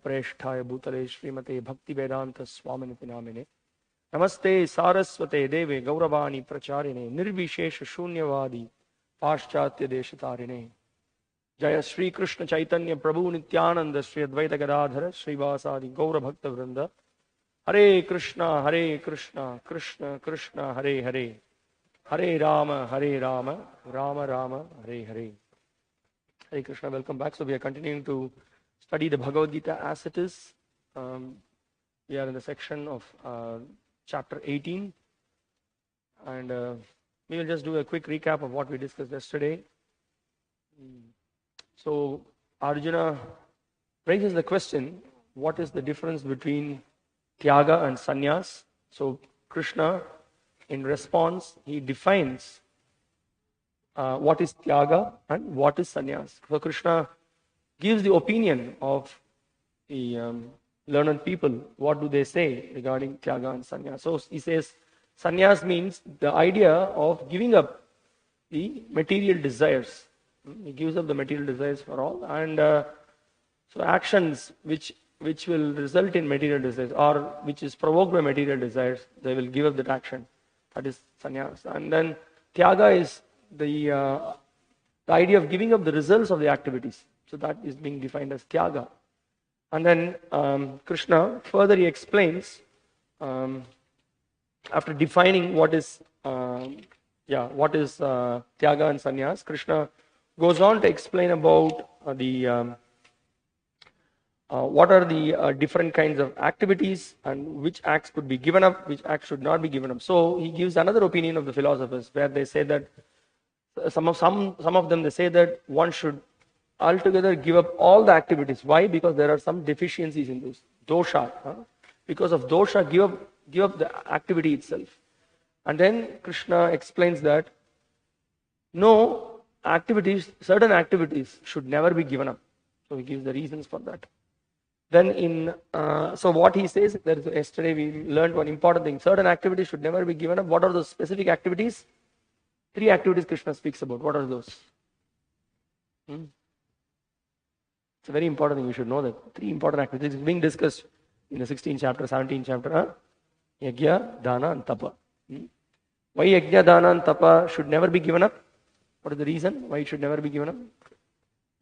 Presthaya Bhutale Srimate Bhakti Vedanta Swaminiti Namine Namaste Saraswate Deve Gauravani Pracharine Nirvishesha Shunyavadi Paschatya Deshatarine Jaya Sri Krishna Chaitanya Prabhu Nityananda Sri Advaita Gadadhara Srivasadi Gaura Bhakta Vrinda Hare Krishna Krishna Krishna Hare Hare Hare Rama Rama Rama Hare Hare. Hare Krishna, welcome back. So we are continuing to study the Bhagavad Gita as it is. We are in the section of chapter 18, and we will just do a quick recap of what we discussed yesterday. So Arjuna raises the question, what is the difference between Tyaga and Sannyas? So Krishna, in response, he defines what is Tyaga and what is Sannyas. So Krishna gives the opinion of the learned people. What do they say regarding Tyaga and Sannyas? So he says Sannyas means the idea of giving up the material desires. He gives up the material desires for all, and so actions which will result in material desires or which is provoked by material desires, they will give up that action. That is sannyas. And then Tyaga is the idea of giving up the results of the activities. So that is being defined as Tyaga. And then Krishna further he explains, after defining what is Tyaga and Sannyas, Krishna goes on to explain about what are the different kinds of activities and which acts could be given up, which acts should not be given up. So he gives another opinion of the philosophers where they say that some of them they say that one should altogether give up all the activities. Why? Because there are some deficiencies in those dosha. Because of dosha, give up the activity itself. And then Krishna explains that no certain activities should never be given up. So he gives the reasons for that. Then so what he says, yesterday we learned one important thing. Certain activities should never be given up. What are those specific activities? 3 activities Krishna speaks about. What are those? It's a very important thing. You should know that. 3 important activities being discussed in the 16th chapter, 17th chapter. Yajna, Dana and Tapa. Why Yajna, Dana and Tapa should never be given up? What is the reason why it should never be given up?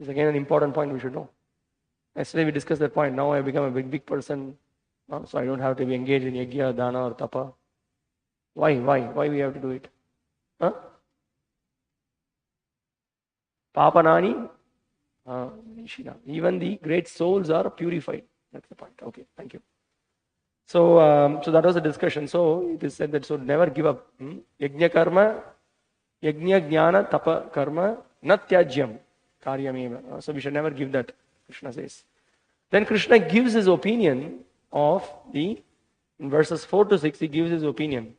It's again an important point we should know. Yesterday we discussed that point. Now I become a big person, so I don't have to be engaged in Yajna, Dana or Tapa. Why we have to do it? Papanani, even the great souls are purified. That's the point. Okay, thank you. So that was the discussion. So it is said that so never give up. Yajna karma, Yajna jnana tapa karma, natyajyam karyameva. So we should never give that, Krishna says. Then Krishna gives his opinion of in verses 4 to 6, he gives his opinion.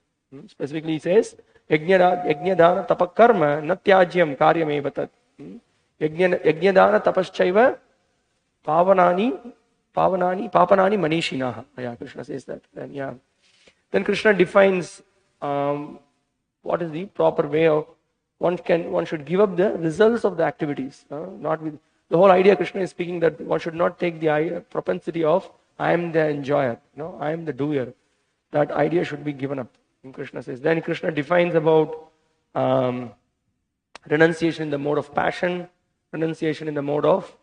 Specifically he says, Yajna dana tapa karma, natyajyam karyameva tat. Yajna dana tapaschaiva papanani manishinaha. Yeah, Krishna says that. Then Krishna defines what is the proper way of one should give up the results of the activities. Not with the whole idea Krishna is speaking that one should not take the propensity of I am the enjoyer, I am the doer. That idea should be given up. And Krishna says. Then Krishna defines about renunciation in the mode of passion, renunciation in the mode of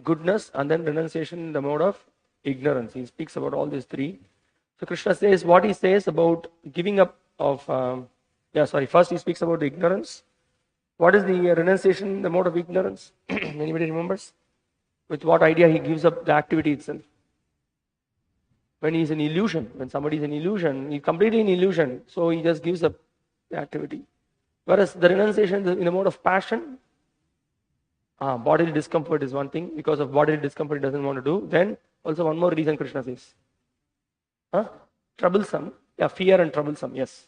goodness, and then renunciation in the mode of ignorance. He speaks about all these 3. So Krishna says what he says about giving up of first he speaks about the ignorance. What is the renunciation in the mode of ignorance? Anybody remembers? With what idea he gives up the activity itself? When he is in illusion, when somebody is in illusion, he is completely in illusion, so he just gives up the activity. Whereas the renunciation in the mode of passion, bodily discomfort is one thing. Because of bodily discomfort, he doesn't want to do. Then also one more reason Krishna says. Troublesome. Yeah, fear and troublesome. Yes.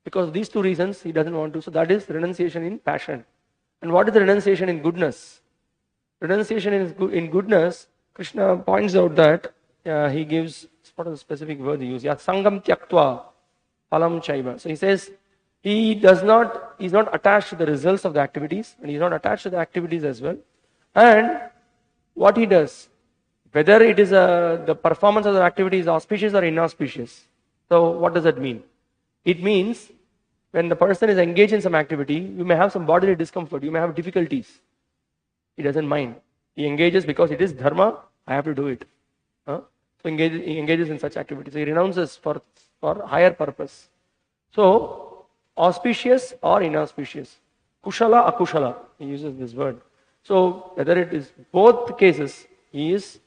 Because of these 2 reasons, he doesn't want to. So that is renunciation in passion. And what is the renunciation in goodness? Renunciation in goodness, Krishna points out that he gives, what is the specific word he uses? Sangam tyaktva palam chaiva. So he says, he's not attached to the results of the activities, and he's not attached to the activities as well. And what he does, whether it is the performance of the activity is auspicious or inauspicious. So what does that mean? It means when the person is engaged in some activity, you may have some bodily discomfort, you may have difficulties. He doesn't mind. He engages because it is dharma, I have to do it. So he engages in such activities. He renounces for higher purpose. So, auspicious or inauspicious. Kushala, akushala. He uses this word. So, whether it is both cases, he is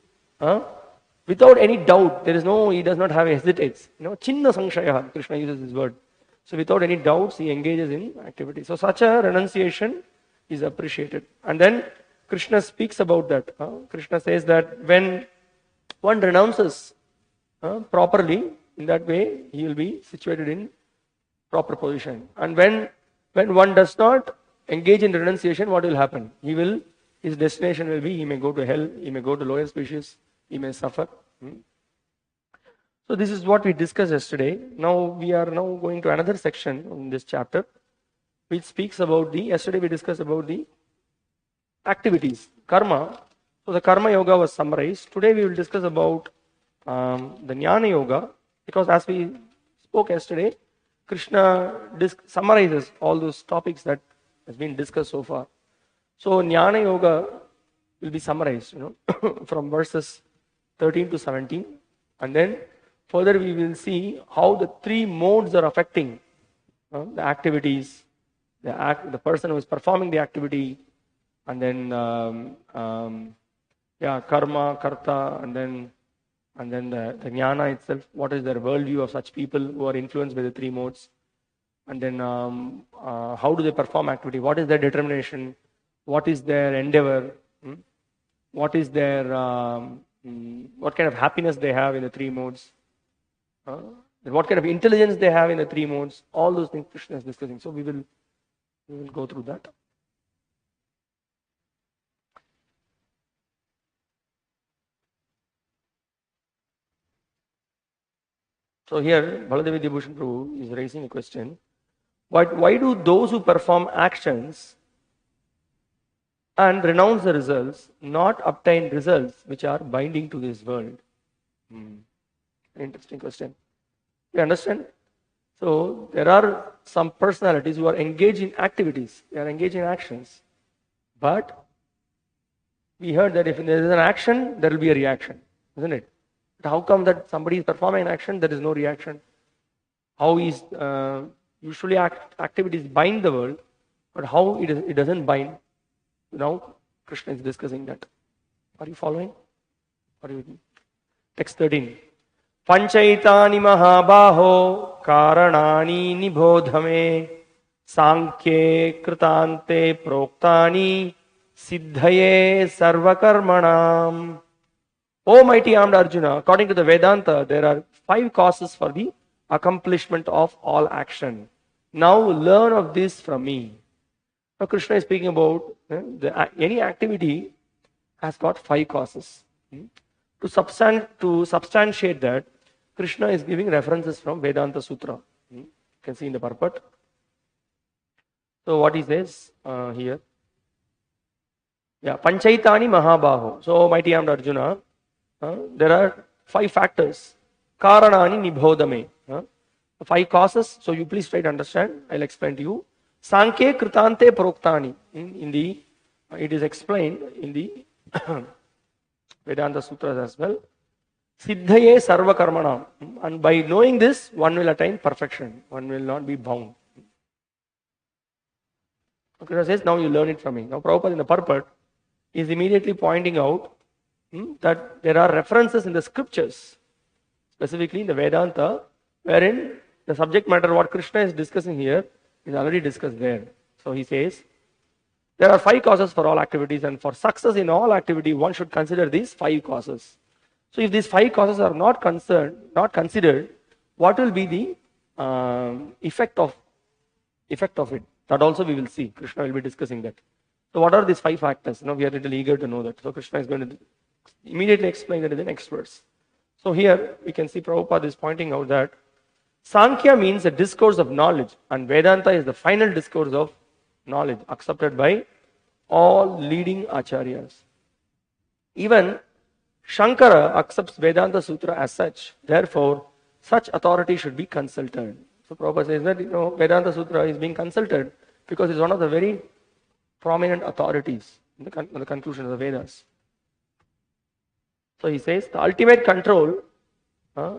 without any doubt. He does not have hesitates. Chinna sanshaya, Krishna uses this word. So, without any doubts, he engages in activity. So, such a renunciation is appreciated. And then Krishna speaks about that. Krishna says that when one renounces properly, in that way, he will be situated in proper position. And when one does not engage in renunciation, what will happen? His destination will be, he may go to hell, he may go to lower species, he may suffer. So this is what we discussed yesterday. Now we are going to another section in this chapter, which speaks about yesterday we discussed about the activities, karma. So the karma yoga was summarized. Today we will discuss about the Nyani Yoga, because as we spoke yesterday, Krishna summarizes all those topics that has been discussed so far. So Nyani Yoga will be summarized, from verses 13 to 17, and then further we will see how the three modes are affecting the activities, the person who is performing the activity, and then karma, karta, and then the jnana itself. What is their worldview of such people who are influenced by the three modes? And then how do they perform activity? What is their determination? What is their endeavor? What is their what kind of happiness they have in the three modes? What kind of intelligence they have in the three modes? All those things Krishna is discussing. So we will go through that. So here, Baladevi Dibhushan Prabhu is raising a question. Why do those who perform actions and renounce the results not obtain results which are binding to this world? Interesting question. You understand? So there are some personalities who are engaged in activities, they are engaged in actions. But we heard that if there is an action, there will be a reaction, isn't it? But how come that somebody is performing an action, there is no reaction? How is usually activities bind the world, but how it doesn't bind? Now Krishna is discussing that. Are you following? Text 13. Panchaitani mahabaho karanani nibodhame sankhye kritante proktani siddhaye sarvakarmanam. O mighty armed Arjuna, according to the Vedanta, there are 5 causes for the accomplishment of all action. Now learn of this from me. Now Krishna is speaking about any activity has got 5 causes. To substantiate that, Krishna is giving references from Vedanta Sutra. You can see in the purport. So what he says here. Panchaitani mahabaho. So mighty armed Arjuna, there are 5 factors. Karanani nibodhame. 5 causes. So you please try to understand. I'll explain to you. Sankhye kritante proktani. It is explained in the Vedanta Sutras as well. Siddhaye sarva karmanam. And by knowing this, one will attain perfection. One will not be bound. Krishna says, now you learn it from me. Now Prabhupada in the purport is immediately pointing out that there are references in the scriptures, specifically in the Vedanta, wherein the subject matter what Krishna is discussing here is already discussed there. So he says, there are 5 causes for all activities, and for success in all activity, one should consider these 5 causes. So if these 5 causes are not considered, what will be the effect of it? That also we will see. Krishna will be discussing that. So what are these 5 factors? We are a little eager to know that. So Krishna is going to immediately explain that in the next verse. So here we can see Prabhupada is pointing out that Sankhya means a discourse of knowledge, and Vedanta is the final discourse of knowledge accepted by all leading acharyas. Even Shankara accepts Vedanta Sutra as such. Therefore, such authority should be consulted. So Prabhupada says that Vedanta Sutra is being consulted because it's one of the very prominent authorities in the conclusion of the Vedas. So he says the ultimate control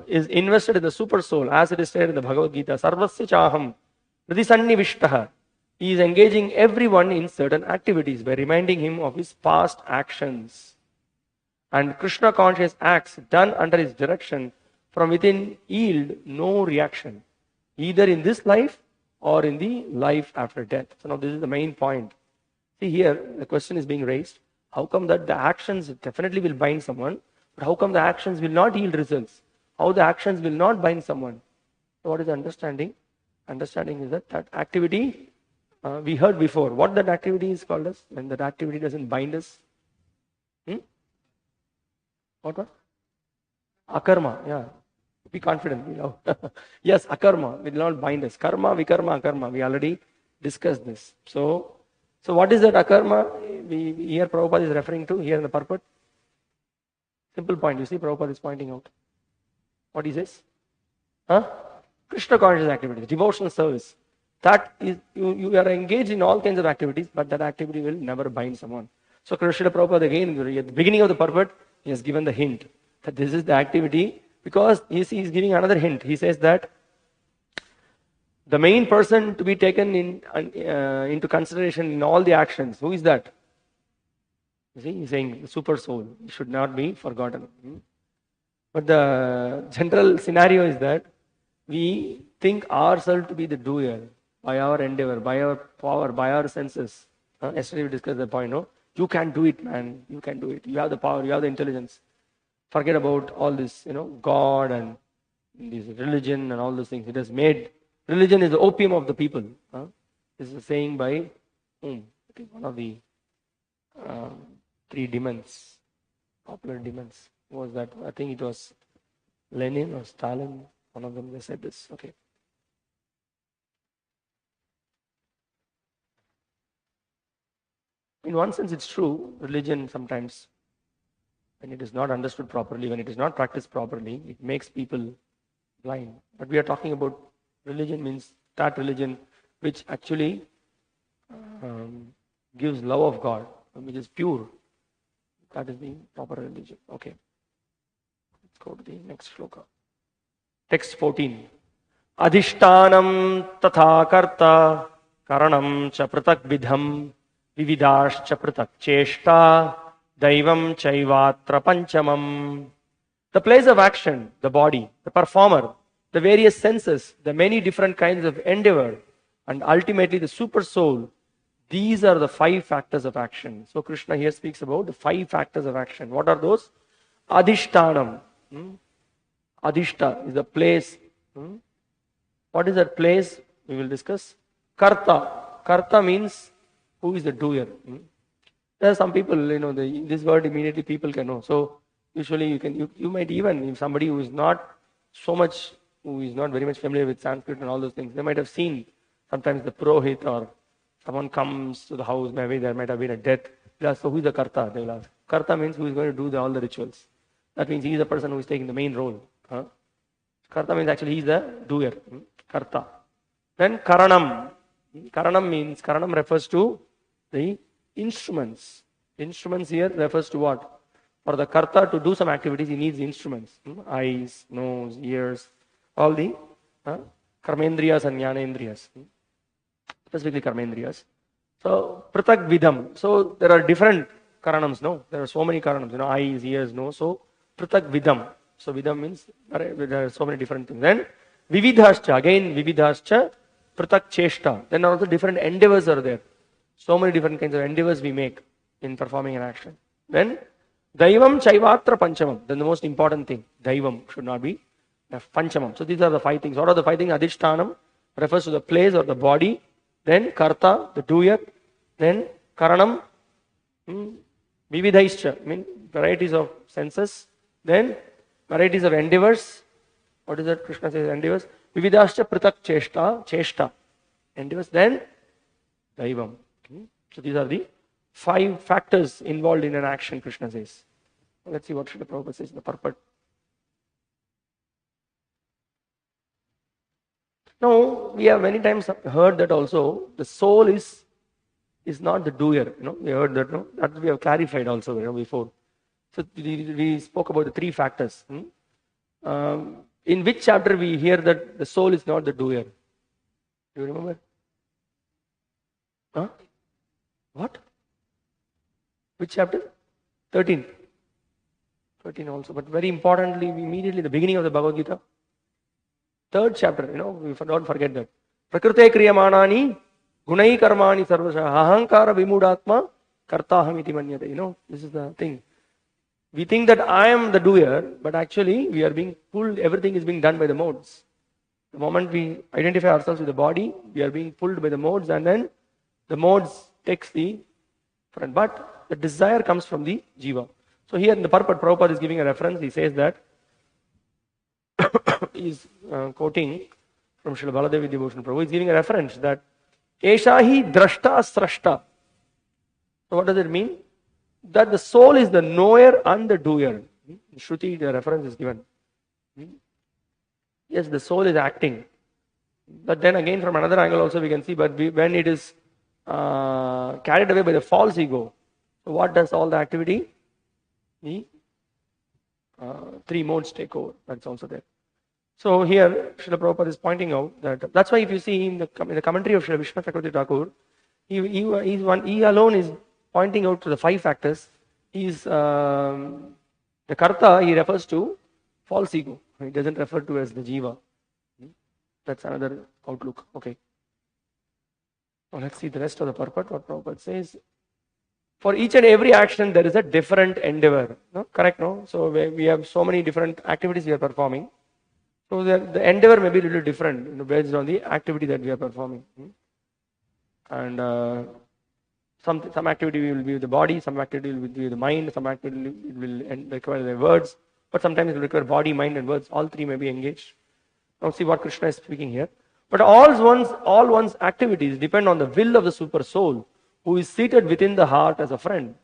is invested in the super soul, as it is said in the Bhagavad Gita. Sarvasya chaham hridisannivishtaha. He is engaging everyone in certain activities by reminding him of his past actions. And Krishna conscious acts done under his direction from within yield no reaction, either in this life or in the life after death. So now this is the main point. See here, the question is being raised. How come that the actions definitely will bind someone, but how come the actions will not yield results? How the actions will not bind someone? So what is the understanding? Understanding is that activity, we heard before. What that activity is called as? When that activity doesn't bind us? What? Akarma, yeah. Be confident. Yes, akarma will not bind us. Karma, vikarma, akarma. We already discussed this. So what is that akarma? Here Prabhupada is referring to, here in the purport. Simple point. You see, Prabhupada is pointing out. What he says? Krishna conscious activities, devotional service. That is, you are engaged in all kinds of activities, but that activity will never bind someone. So Krishna Prabhupada again, at the beginning of the purport, he has given the hint that this is the activity, because he is giving another hint. He says that the main person to be taken into consideration in all the actions, who is that? You see, he's saying the super soul should not be forgotten. But the general scenario is that we think ourselves to be the doer by our endeavor, by our power, by our senses. Yesterday we discussed the point, no? You can do it, man. You can do it. You have the power, you have the intelligence. Forget about all this, God and this religion and all those things. It has made, religion is the opium of the people. This is a saying by one of the 3 demons, popular demons. Who was that? I think it was Lenin or Stalin. One of them, they said this. Okay. In one sense, it's true. Religion sometimes, when it is not understood properly, when it is not practiced properly, it makes people blind. But we are talking about religion, means that religion which actually gives love of God, which is pure. That is the proper religion. Okay. Let's go to the next shloka. Text 14. Adhishtanam tatha karta karanam cha pratak vidham vividash cha pratak cheshta daivam chaivatra panchamam. The place of action, the body, the performer, the various senses, the many different kinds of endeavor, and ultimately the super soul, these are the 5 factors of action. So Krishna here speaks about the 5 factors of action. What are those? Adhishtanam. Adhishta is the place. What is that place? We will discuss. Karta. Karta means who is the doer. There are some people, this word immediately people can know. So usually you might even, if somebody who is not very much familiar with Sanskrit and all those things, they might have seen sometimes the Purohit or someone comes to the house, maybe there might have been a death. They'll ask, so who is the Karta? They will ask. Karta means who is going to do all the rituals. That means he is the person who is taking the main role. Karta means actually he is the doer. Karta. Then Karanam. Karanam refers to the instruments. Instruments here refers to what? For the Karta to do some activities, he needs instruments. Eyes, nose, ears, all the Karmendriyas and Jnanendriyas. Specifically Karmendriyas. So, Pratak Vidham. So, there are different Karanams, no? There are so many Karanams, eyes, ears, nose. So, Pratak Vidham. So, Vidham means there are so many different things. Then, Vividhascha. Again, Vividhascha, Pratak Cheshta. Then also different endeavors are there. So many different kinds of endeavors we make in performing an action. Then, Daivam Chaivatra Panchamam. Then the most important thing, Daivam should not be Panchamam. So these are the 5 things. What are the 5 things? Adhishtanam refers to the place or the body. Then Karta, the doer. Then Karanam, Vividhaischa, varieties of senses. Then varieties of endeavors. What is that? Krishna says endeavors. Vividhascha Pratak Cheshta. Endeavors. Then Daivam. So these are the 5 factors involved in an action, Krishna says. Let's see what Srila Prabhupada says in the purport. Now, we have many times heard that also the soul is not the doer. We heard that, that we have clarified also, before. So we spoke about the three factors. In which chapter we hear that the soul is not the doer? Do you remember? Huh? What? Which chapter? 13. 13 also. But very importantly, immediately the beginning of the Bhagavad Gita, third chapter, we don't forget that. Prakrite kriyamanani gunai karmani sarvasha ahankara vimudatma kartaham iti manyate. This is the thing. We think that I am the doer, but actually we are being pulled, everything is being done by the modes. The moment we identify ourselves with the body, we are being pulled by the modes, and then the modes takes the front. But the desire comes from the jiva. So here in the purport, Prabhupada is giving a reference. He says that, he is quoting from Srila Baladevi Devotion Prabhu. He is giving a reference that Eshahi drashta srashta. So what does it mean? That the soul is the knower and the doer. Shruti, the reference is given. Yes, the soul is acting. But then again, from another angle also we can see, but when it is carried away by the false ego, so what does all the activity? The three modes take over. That's also there. So here, Srila Prabhupada is pointing out that, that's why if you see in the commentary of Srila Vishnu Chakravarti Thakur, he alone is pointing out to the five factors. He's the karta, he refers to false ego. He doesn't refer to as the jiva. That's another outlook. Okay. Now let's see the rest of the purport. What Prabhupada says. For each and every action, there is a different endeavor. No? Correct, no? So we have so many different activities we are performing. So the endeavor may be a little different, based on the activity that we are performing. And some activity will be with the body, some activity will be with the mind, some activity will require the words, but sometimes it will require body, mind, and words. All three may be engaged. Now see what Krishna is speaking here. But all one's activities depend on the will of the super soul, who is seated within the heart as a friend.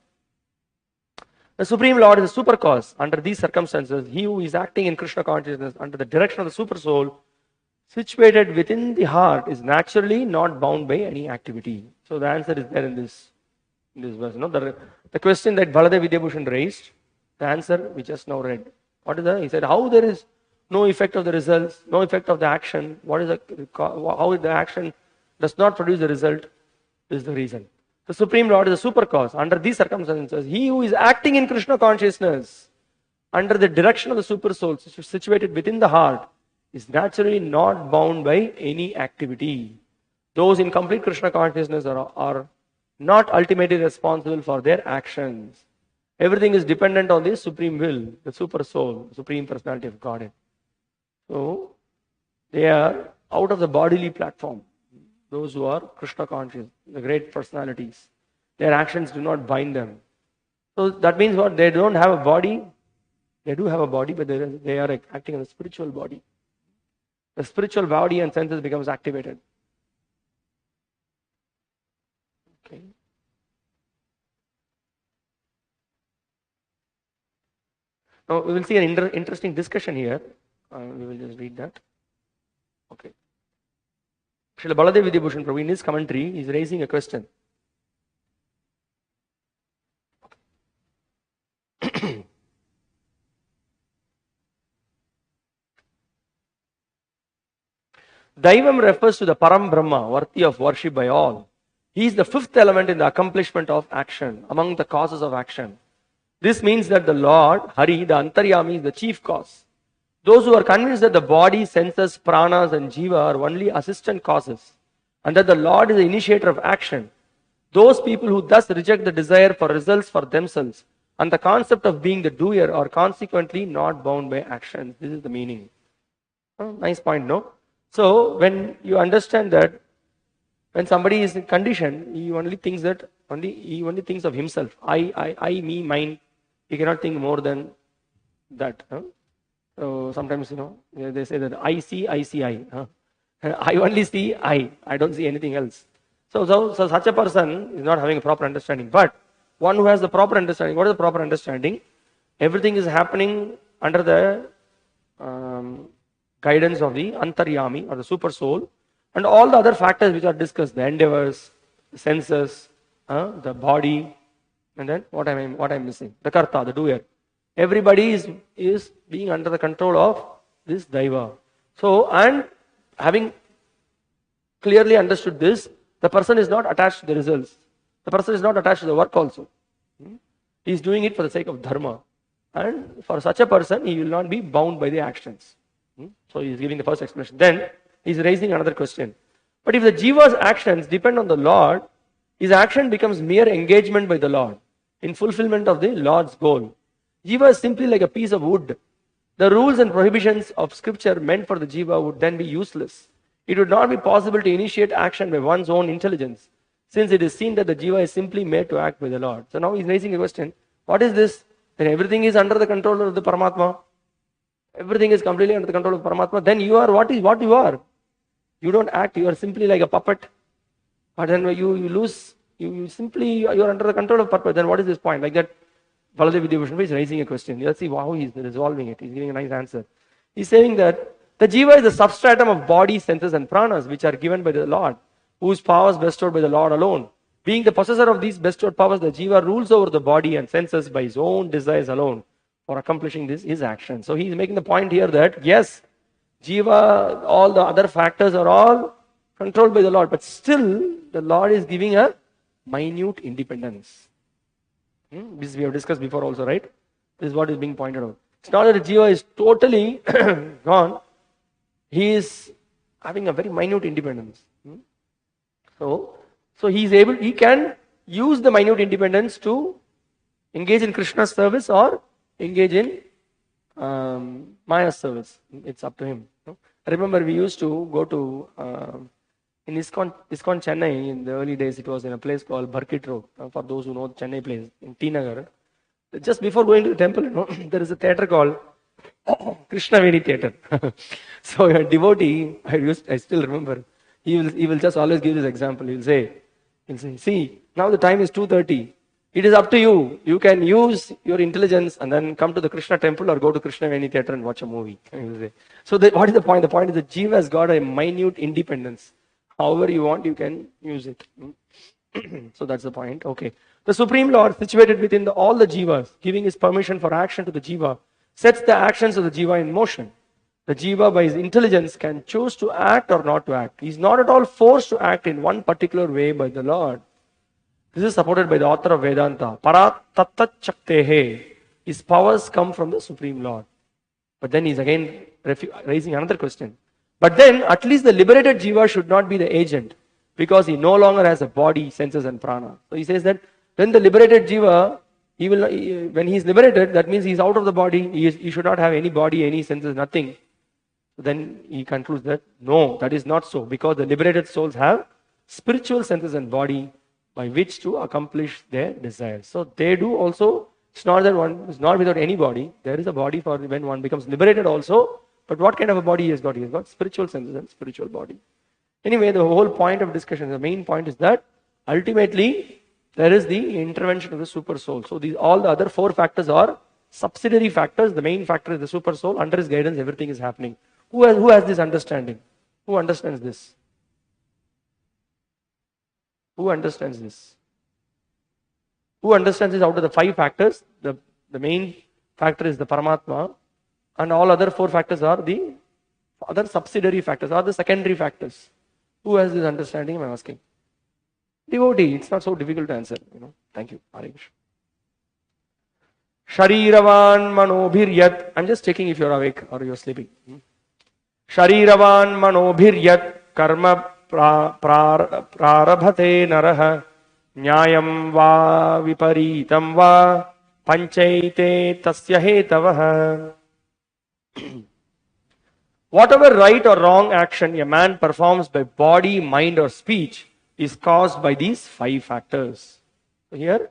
The Supreme Lord is a super cause. Under these circumstances, he who is acting in Krishna consciousness under the direction of the super soul, situated within the heart, is naturally not bound by any activity. So the answer is there in this verse. The question that Baladev Vidyabhushan raised, the answer we just now read. What is that? He said, how there is no effect of the results, no effect of the action. How the action does not produce the result is the reason. The Supreme Lord is a super cause. Under these circumstances, he who is acting in Krishna consciousness under the direction of the super soul, situated within the heart, is naturally not bound by any activity. Those in complete Krishna consciousness are not ultimately responsible for their actions. Everything is dependent on the supreme will, the super soul, the supreme personality of Godhead. So they are out of the bodily platform. Those who are Krishna conscious, the great personalities, their actions do not bind them. So that means what? They don't have a body. They do have a body, but they are acting on a spiritual body. The spiritual body and senses becomes activated. Okay. Now we will see an interesting discussion here. We will just read that. Okay. Srila Baladev Vidyabhushan Prabhu, in his commentary, is raising a question. Daivam refers to the Param Brahma, worthy of worship by all. He is the fifth element in the accomplishment of action, among the causes of action. This means that the Lord, Hari, the Antaryami, is the chief cause. Those who are convinced that the body, senses, pranas, and jiva are only assistant causes, and that the Lord is the initiator of action, those people who thus reject the desire for results for themselves and the concept of being the doer are consequently not bound by actions. This is the meaning. Oh, nice point, no? So when you understand that when somebody is in condition, he only thinks of himself. I, me, mine. He cannot think more than that. So sometimes, they say that I see I. I only see I don't see anything else. So such a person is not having a proper understanding. But one who has the proper understanding, what is the proper understanding? Everything is happening under the guidance of the Antaryami or the super soul, and all the other factors which are discussed, the endeavors, the senses, the body, and then what I'm missing? The Karta, the doer. Everybody is being under the control of this Daiva. So, and having clearly understood this, the person is not attached to the results. The person is not attached to the work also. He is doing it for the sake of Dharma. And for such a person, he will not be bound by the actions. So he is giving the first explanation. Then he is raising another question. But if the Jiva's actions depend on the Lord, his action becomes mere engagement by the Lord in fulfillment of the Lord's goal. Jiva is simply like a piece of wood. The rules and prohibitions of scripture meant for the Jiva would then be useless. It would not be possible to initiate action by one's own intelligence, since it is seen that the Jiva is simply made to act by the Lord. So now he's raising a question. What is this? Then everything is under the control of the Paramatma. Everything is completely under the control of Paramatma. Then you are what you are. You don't act, you are simply like a puppet. But then you lose, you are under the control of puppet. Then what is this point? Like that, Baladev Vidyabhushan is raising a question. Let's see how he's resolving it. He's giving a nice answer. He's saying that the Jiva is the substratum of body, senses and pranas which are given by the Lord, whose powers bestowed by the Lord alone. Being the possessor of these bestowed powers, the Jiva rules over the body and senses by his own desires alone for accomplishing his action. So he's making the point here that yes, Jiva, all the other factors are all controlled by the Lord, but still the Lord is giving a minute independence. This we have discussed before also, right? This is what is being pointed out. It's not that the Jiva is totally gone. He is having a very minute independence. So he can use the minute independence to engage in Krishna's service or engage in Maya's service. It's up to him. I remember we used to go to in ISKCON Chennai in the early days. It was in a place called Barkit Road. For those who know the Chennai place in T Nagar, just before going to the temple, there is a theatre called Krishnaveni Theatre. So a devotee, I still remember, he will just always give this example. He'll say, see, now the time is 2:30. It is up to you. You can use your intelligence and then come to the Krishna temple or go to Krishnaveni Theatre and watch a movie. So what is the point? The point is that Jiva has got a minute independence. However you want, you can use it. So that's the point. Okay. The Supreme Lord, situated within all the Jivas, giving his permission for action to the Jiva, sets the actions of the Jiva in motion. The Jiva, by his intelligence, can choose to act or not to act. He is not at all forced to act in one particular way by the Lord. This is supported by the author of Vedanta. Parat tattat chaktehe. His powers come from the Supreme Lord. But then he's again raising another question. But then, at least the liberated Jiva should not be the agent, because he no longer has a body, senses and prana. So he says that when the liberated Jiva, when he is liberated, that means he is out of the body, he should not have any body, any senses, nothing. Then he concludes that no, that is not so, because the liberated souls have spiritual senses and body by which to accomplish their desires. So they do also. It's not that one is not without any body. There is a body for when one becomes liberated also. But what kind of a body he has got? He has got spiritual senses and spiritual body. Anyway, the whole point of discussion, the main point is that ultimately there is the intervention of the super soul. So all the other four factors are subsidiary factors. The main factor is the super soul. Under his guidance, everything is happening. Who has this understanding? Who understands this? Who understands this? Who understands this? Out of the five factors, the main factor is the Paramatma, and all other four factors are the other subsidiary factors, or the secondary factors. Who has this understanding? I'm asking. Devotee. It's not so difficult to answer. Thank you. Hare Krishna. Shariravan manobhiryat. I'm just checking if you're awake or you're sleeping. Shariravan manobhiryat karma prarabhate naraha nyayam va viparitam va panchaite tasya hetavah. Whatever right or wrong action a man performs by body, mind or speech is caused by these five factors. So here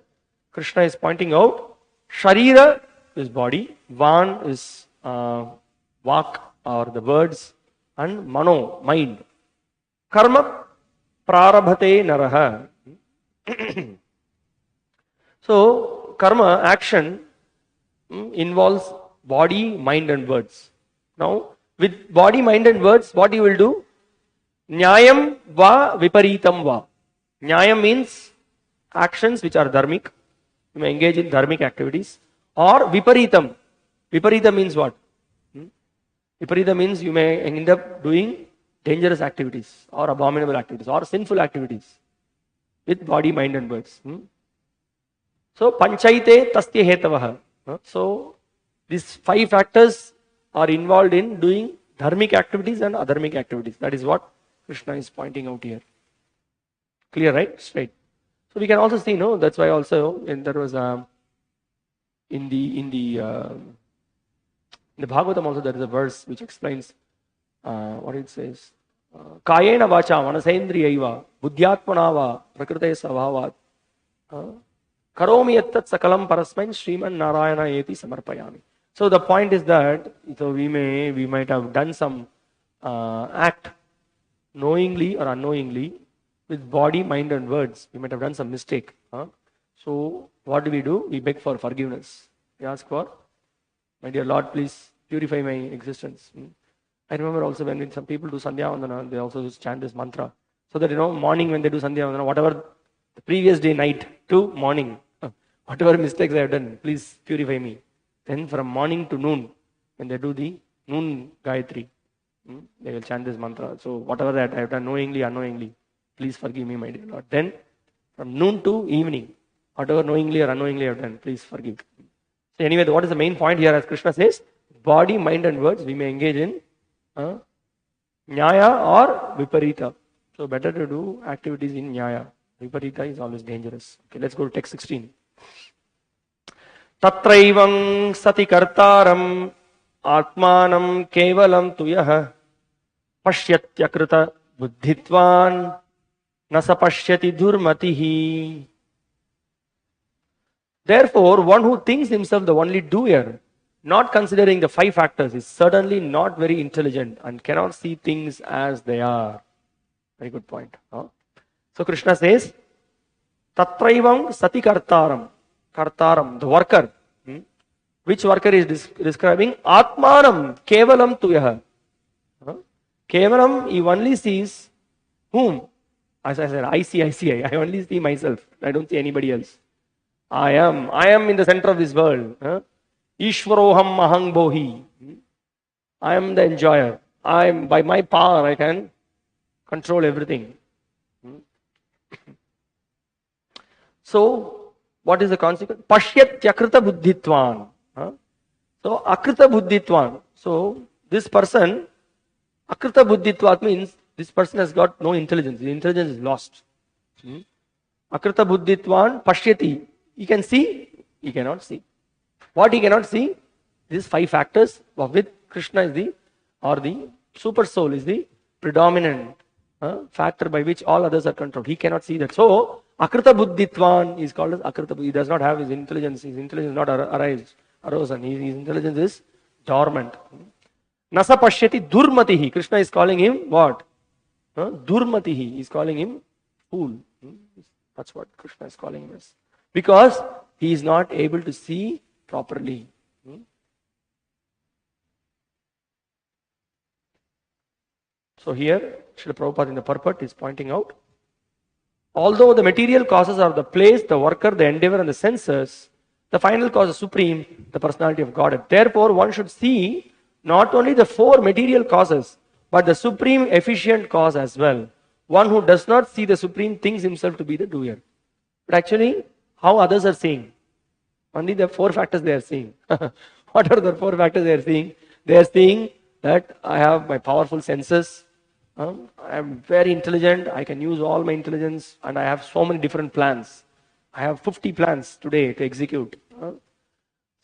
Krishna is pointing out Sharira is body, Van is Vak or the words, and Mano, mind. Karma prarabhate naraha. So karma, action, involves body, mind and words. Now, with body, mind and words, what you will do? Nyayam va viparitam va. Nyayam means actions which are dharmic. You may engage in dharmic activities. Or viparitam. Viparita means what? Viparita means you may end up doing dangerous activities or abominable activities or sinful activities with body, mind and words. So, panchaite tasya hetavaha. So, these 5 factors are involved in doing dharmic activities and adharmic activities. That is what Krishna is pointing out here. Clear, right? Straight. So, we can also see, no, that's why also when there was in the Bhagavatam also there is a verse which explains what it says. Kayena vacha manasendriyaiva buddhyatmanava prakrite svabhavat karomi yattat sakalam parasmain Sriman Narayana eti samarpayami. So the point is that we might have done some act knowingly or unknowingly with body, mind and words. We might have done some mistake. So what do? We beg for forgiveness. We ask for, my dear Lord, please purify my existence. I remember also when some people do Sandhya Vandana, they also just chant this mantra. So that, morning when they do Sandhya Vandana, whatever the previous day night to morning, whatever mistakes I have done, please purify me. Then from morning to noon, when they do the noon Gayatri, they will chant this mantra. So whatever that I have done knowingly, unknowingly, please forgive me, my dear Lord. Then from noon to evening, whatever knowingly or unknowingly I have done, please forgive. So anyway, what is the main point here as Krishna says? Body, mind and words, we may engage in Nyaya or Viparita. So better to do activities in Nyaya. Viparita is always dangerous. Okay, let's go to text 16. Tatraivam sati kartaram atmanam kevalam tuyah pashyatyakrita buddhitvan nasa pashyati durmatihi. Therefore, one who thinks himself the only doer, not considering the 5 factors, is certainly not very intelligent and cannot see things as they are. Very good point. So Krishna says, Tatraivam sati kartaram. Kartaram, the worker. Which worker is describing? Atmanam kevalam tuyah. Kevalam, he only sees whom? As I said, I see. I only see myself. I don't see anybody else. I am in the center of this world. Ishvaroham mahang bohi. I am the enjoyer. By my power, I can control everything. So, what is the consequence? Pashyatyakrita buddhitvan. So, akrita buddhitvan. So, this person, akrita buddhitvat means this person has got no intelligence. His intelligence is lost. Akrita buddhitvan pashyati. He can see, he cannot see. What he cannot see? These 5 factors of which Krishna is the super soul is the predominant factor by which all others are controlled. He cannot see that. So, Akrita Buddhitvan is called as Akrita. He does not have his intelligence. His intelligence is not arisen. His intelligence is dormant. Nasa Pashyati Durmatihi. Krishna is calling him what? Durmatihi. He is calling him fool. That's what Krishna is calling him as. Because he is not able to see properly. So here, Srila Prabhupada in the purport is pointing out, although the material causes are the place, the worker, the endeavor and the senses, the final cause is supreme, the personality of Godhead. Therefore, one should see not only the 4 material causes, but the supreme efficient cause as well. One who does not see the supreme thinks himself to be the doer. But actually, how others are seeing? Only the 4 factors they are seeing. What are the 4 factors they are seeing? They are seeing that I have my powerful senses. I am very intelligent. I can use all my intelligence and I have so many different plans. I have 50 plans today to execute.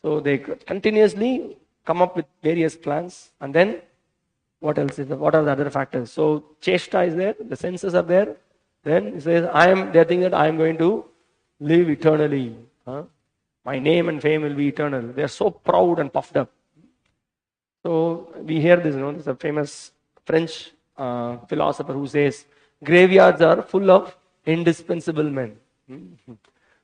So they continuously come up with various plans. And then what else what are the other factors? So Cheshta is there. The senses are there. Then he says, they think that I am going to live eternally. My name and fame will be eternal. They are so proud and puffed up. So we hear this, there's a famous French philosopher who says, graveyards are full of indispensable men.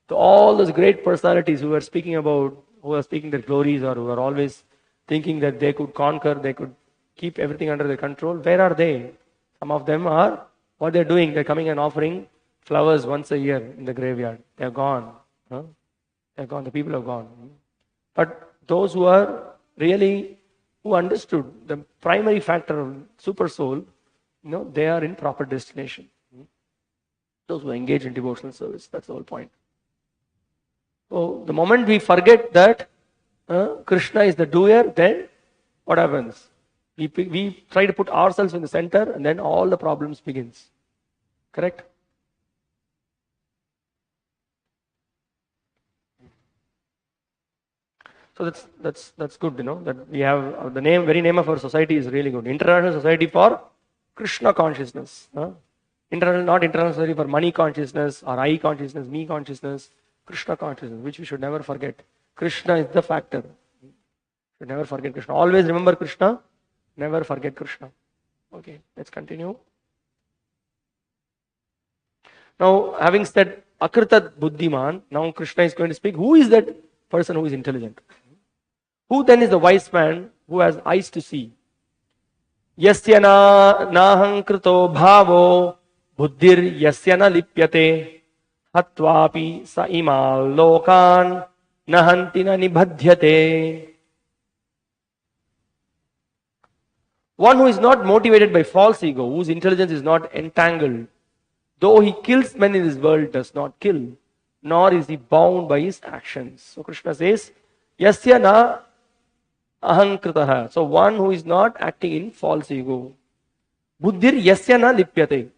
So all those great personalities who were speaking about who are speaking their glories or who are always thinking that they could conquer, they could keep everything under their control, where are they? Some of them are, what they're doing, they're coming and offering flowers once a year in the graveyard. They're gone. Huh? They're gone. The people are gone. But those who are really, who understood the primary factor of super soul, they are in proper destination. Those who engage in devotional service, that's the whole point. So the moment we forget that Krishna is the doer, then what happens? We try to put ourselves in the center, and then all the problems begins. Correct? So that's good, that we have the very name of our society is really good. International Society for Krishna Consciousness. Not International Society for money consciousness or I consciousness, me consciousness, Krishna consciousness, which we should never forget. Krishna is the factor. Should never forget Krishna. Always remember Krishna, never forget Krishna. Okay, let's continue. Now, having said Akritat Buddhiman, now Krishna is going to speak. Who is that person who is intelligent? Who then is the wise man who has eyes to see? Yasya nahankrito bhavo buddhir yasya na lipyate hatvapi sa imal lokan nahanti na nibhadhyate. One who is not motivated by false ego, whose intelligence is not entangled, though he kills men in this world, does not kill, nor is he bound by his actions. So Krishna says, Yasya na ahankritaha. So one who is not acting in false ego. Buddhir yasya na lipyate.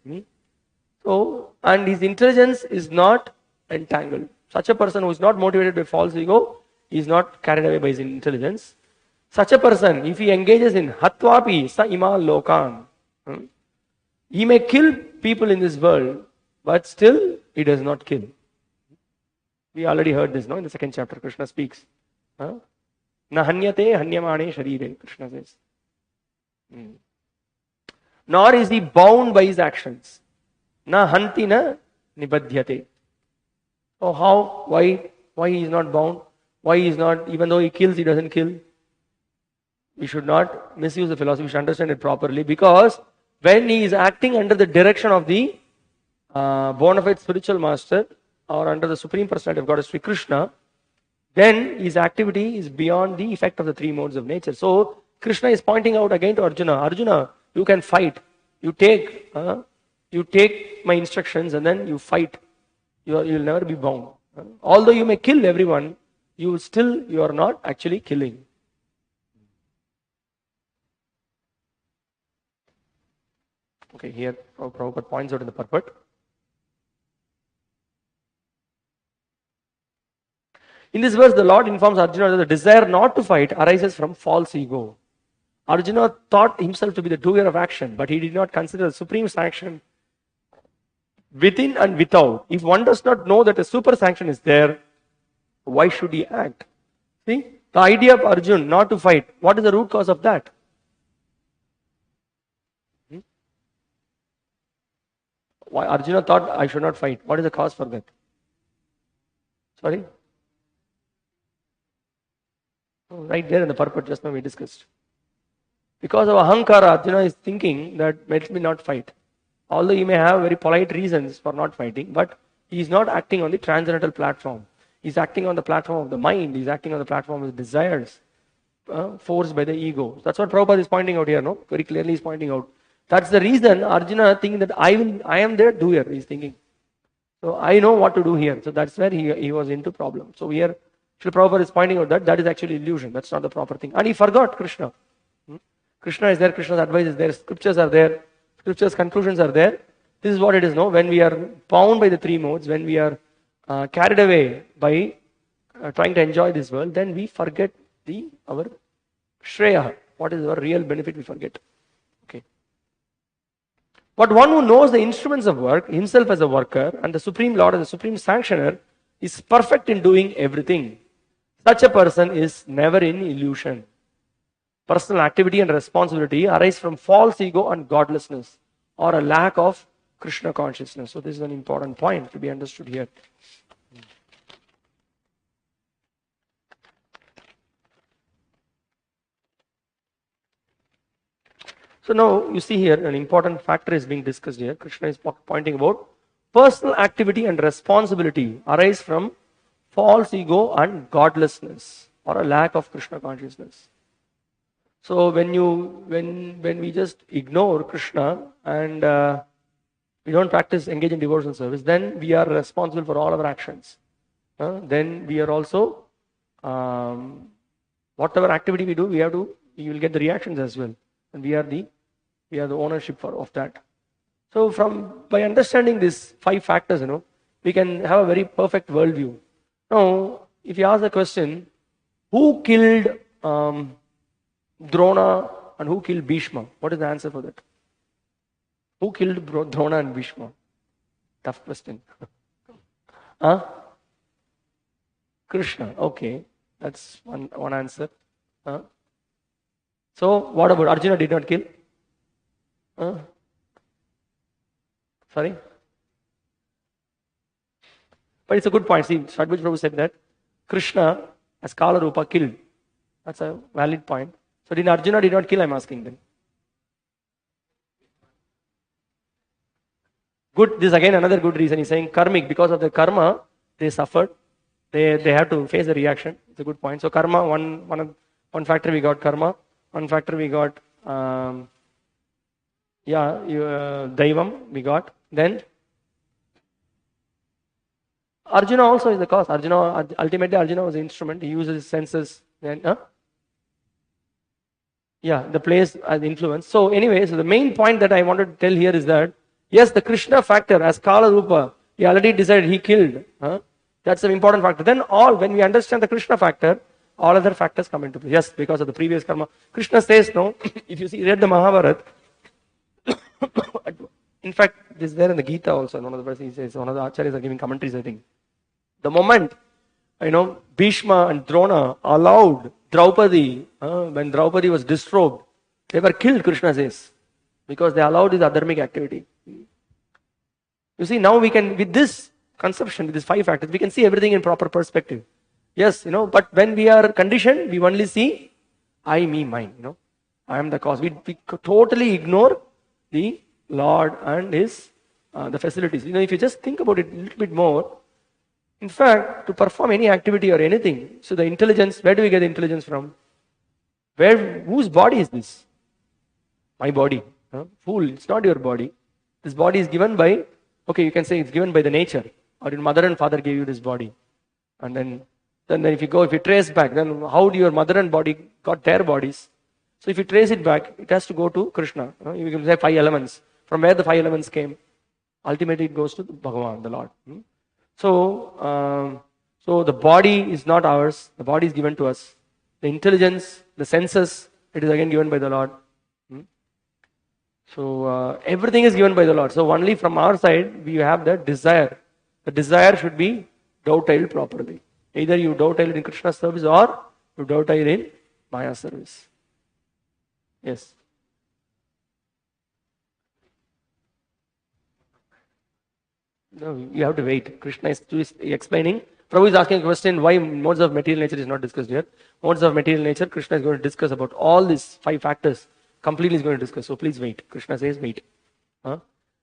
So, and his intelligence is not entangled. Such a person who is not motivated by false ego, he is not carried away by his intelligence. Such a person, if he engages in hatvapi sa imal lokan, he may kill people in this world, but still he does not kill. We already heard this, in the second chapter, Krishna speaks. Na hanyate hanyamane sharire, Krishna says. Nor is he bound by his actions. Na hanti na nibadhyate. So how, why he is not bound? Why he is not, even though he kills, he doesn't kill? We should not misuse the philosophy, we should understand it properly, because when he is acting under the direction of the bona fide spiritual master or under the Supreme Personality of God, Sri Krishna, then his activity is beyond the effect of the three modes of nature. So Krishna is pointing out again to Arjuna, Arjuna, you can fight. You take my instructions and then you fight. You'll never be bound. Although you may kill everyone, you are not actually killing. Okay, here Prabhupada points out in the purport. In this verse, the Lord informs Arjuna that the desire not to fight arises from false ego. Arjuna thought himself to be the doer of action, but he did not consider the supreme sanction within and without. If one does not know that a super sanction is there, why should he act? See, the idea of Arjuna not to fight, what is the root cause of that? Why Arjuna thought I should not fight? What is the cause for that? Sorry? Right there in the purport just now we discussed. Because of ahankara, Arjuna is thinking that let me not fight. Although he may have very polite reasons for not fighting, but he is not acting on the transcendental platform. He is acting on the platform of the mind. He is acting on the platform of the desires, forced by the ego. That's what Prabhupada is pointing out here, no? Very clearly he is pointing out. That's the reason Arjuna thinking that I am their doer, he is thinking. So I know what to do here. So that's where he was into problem. So here, Srila Prabhupada is pointing out that is actually illusion. That's not the proper thing. And he forgot Krishna. Krishna is there, Krishna's advice is there, scriptures are there, scriptures' conclusions are there. This is what it is, no? When we are bound by the three modes, when we are carried away by trying to enjoy this world, then we forget our shreya. What is our real benefit, we forget. Okay. But one who knows the instruments of work, himself as a worker, and the Supreme Lord as the Supreme Sanctioner, is perfect in doing everything. Such a person is never in illusion. Personal activity and responsibility arise from false ego and godlessness, or a lack of Krishna consciousness. So this is an important point to be understood here. So now you see here an important factor is being discussed here. Krishna is pointing about personal activity and responsibility arise from false ego and godlessness or a lack of Krishna consciousness. So when we just ignore Krishna and we don't engage in devotional service, then we are responsible for all our actions. Then we are also whatever activity we do, we will get the reactions as well, and we are the ownership of that. So by understanding these 5 factors, we can have a very perfect worldview. Now, if you ask the question, who killed Drona and who killed Bhishma? What is the answer for that? Who killed Drona and Bhishma? Tough question. Krishna. Okay, that's one answer. So what about Arjuna did not kill? Sorry? But it's a good point. See, Shadbhuj Prabhu said that Krishna as Kala Rupa killed. That's a valid point. So did Arjuna did not kill, I'm asking then. Good, this is again another good reason. He's saying karmic, because of the karma, they suffered. They have to face the reaction. It's a good point. So karma, one factor we got karma, one factor we got Daivam we got. Then Arjuna also is the cause. Ultimately Arjuna was the instrument. He uses his senses. Then, the place as influence. So anyway, so the main point that I wanted to tell here is that, yes, the Krishna factor as Kala Rupa, he already decided, he killed. That's an important factor. Then when we understand the Krishna factor, all other factors come into play. Yes, because of the previous karma. Krishna says, no, if you read the Mahabharata, in fact, this is there in the Gita also. One of the verses he says, one of the acharyas are giving commentaries, I think. The moment, Bhishma and Drona allowed Draupadi, when Draupadi was disrobed, they were killed, Krishna says, because they allowed this adharmic activity. You see, now we can, with this conception, with these 5 factors, we can see everything in proper perspective. Yes, but when we are conditioned, we only see I, me, mine. I am the cause. We totally ignore the Lord and His the facilities. If you just think about it a little bit more, in fact, to perform any activity or anything, so the intelligence, where do we get the intelligence from? Whose body is this? My body. Fool, it's not your body. This body is given by, you can say it's given by the nature, or your mother and father gave you this body. And then if you trace back, then how do your mother and body got their bodies? So if you trace it back, it has to go to Krishna. You can say 5 elements. From where the 5 elements came, ultimately it goes to Bhagavan, the Lord. So the body is not ours. The body is given to us. The intelligence, the senses, it is again given by the Lord. So everything is given by the Lord. So only from our side, we have the desire. The desire should be dovetailed properly. Either you dovetail in Krishna's service or you dovetail in Maya service. Yes. No, you have to wait. Krishna is explaining. Prabhu is asking a question, why modes of material nature is not discussed here. Modes of material nature, Krishna is going to discuss about all these 5 factors. Completely is going to discuss. So please wait. Krishna says wait.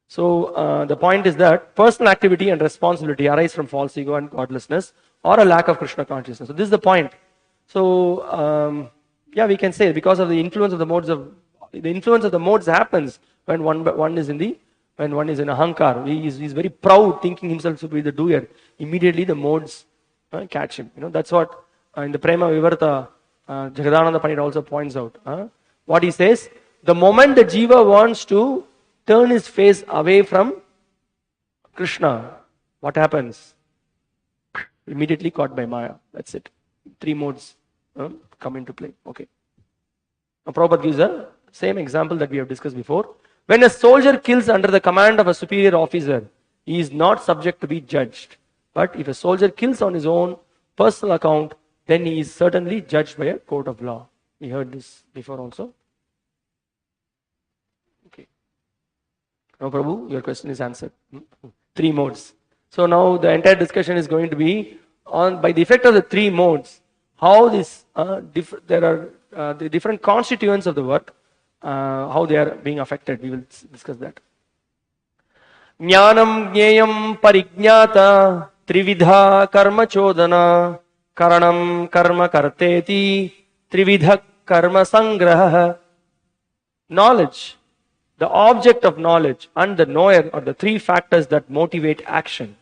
So the point is that personal activity and responsibility arise from false ego and godlessness or a lack of Krishna consciousness. So this is the point. So we can say because of the influence of the modes happens when one is in ahankar. He is very proud, thinking himself to be the doer. Immediately the modes catch him. That's what in the Prema Vivarta Jagadananda Pandit also points out. What he says, the moment the jiva wants to turn his face away from Krishna, what happens? Immediately caught by Maya. That's it. 3 modes come into play. Okay. Now Prabhupada gives the same example that we have discussed before. When a soldier kills under the command of a superior officer, he is not subject to be judged. But if a soldier kills on his own personal account, then he is certainly judged by a court of law. We heard this before also. Okay. Now Prabhu, your question is answered. 3 modes. So now the entire discussion is going to be on by the effect of the 3 modes, how this there are the different constituents of the work how they are being affected. We will discuss that. Jnanam jneyam parijñāta trividha karma chodana karanam karma karteti trividha karma sangraha. Knowledge, the object of knowledge, and the knower are the three factors that motivate action.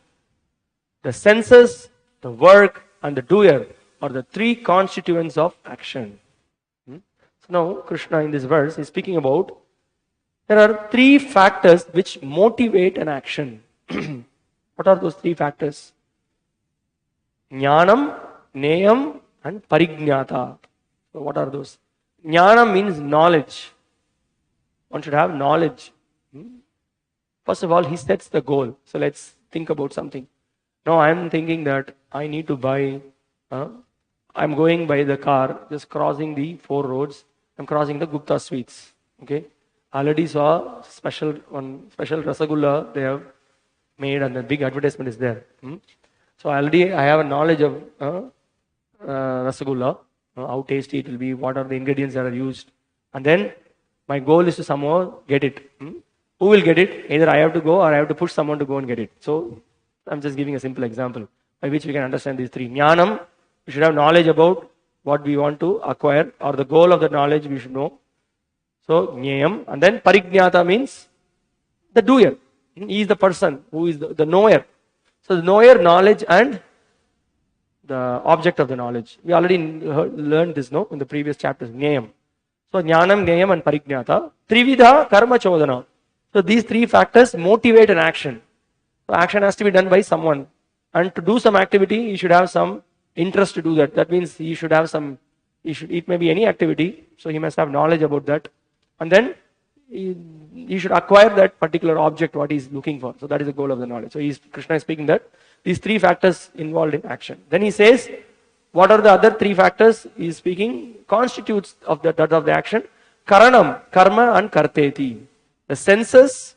The senses, the work, and the doer are the three constituents of action. So now Krishna in this verse is speaking about there are three factors which motivate an action. What are those three factors? Jnanam, Neyam, and Parignyata. So what are those? Jnanam means knowledge. One should have knowledge. First of all, he sets the goal. So let's think about something. Now I'm thinking that I need to buy, I'm going by the car, just crossing the 4 roads. I'm crossing the Gupta Sweets. Okay. Already saw special Rasagulla they have made, and the big advertisement is there. So already I have a knowledge of Rasagulla, how tasty it will be, what are the ingredients that are used, and then my goal is to somehow get it. Who will get it? Either I have to go or I have to push someone to go and get it. So I'm just giving a simple example by which we can understand these three. Jnanam, we should have knowledge about what we want to acquire, or the goal of the knowledge we should know. So Jneyam, and then Parignyata means the doer. He is the person who is the knower. So the knower, knowledge, and the object of the knowledge. We already learned this, no, in the previous chapters. Jneyam. So Jnanam, Jneyam, and Parignyata. Trividha karma chodana. So these three factors motivate an action. So action has to be done by someone. And to do some activity, you should have some interest to do that. That means he should have some, it may be any activity. So he must have knowledge about that. And then he should acquire that particular object, what he is looking for. So that is the goal of the knowledge. So Krishna is speaking that these three factors involved in action. Then he says, what are the other three factors? He is speaking constitutes of that of the action. Karanam, karma, and karteti. The senses,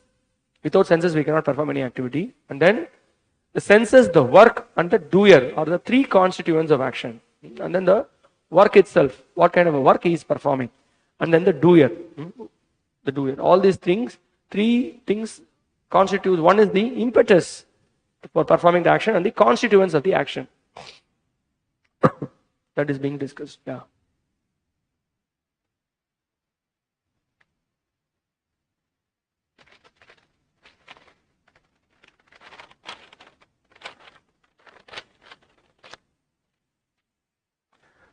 without senses we cannot perform any activity. And then the senses, the work, and the doer are the three constituents of action. And then the work itself, what kind of a work he is performing. And then the doer. All these things, three things constitute. One is the impetus for performing the action and the constituents of the action. That is being discussed. Yeah.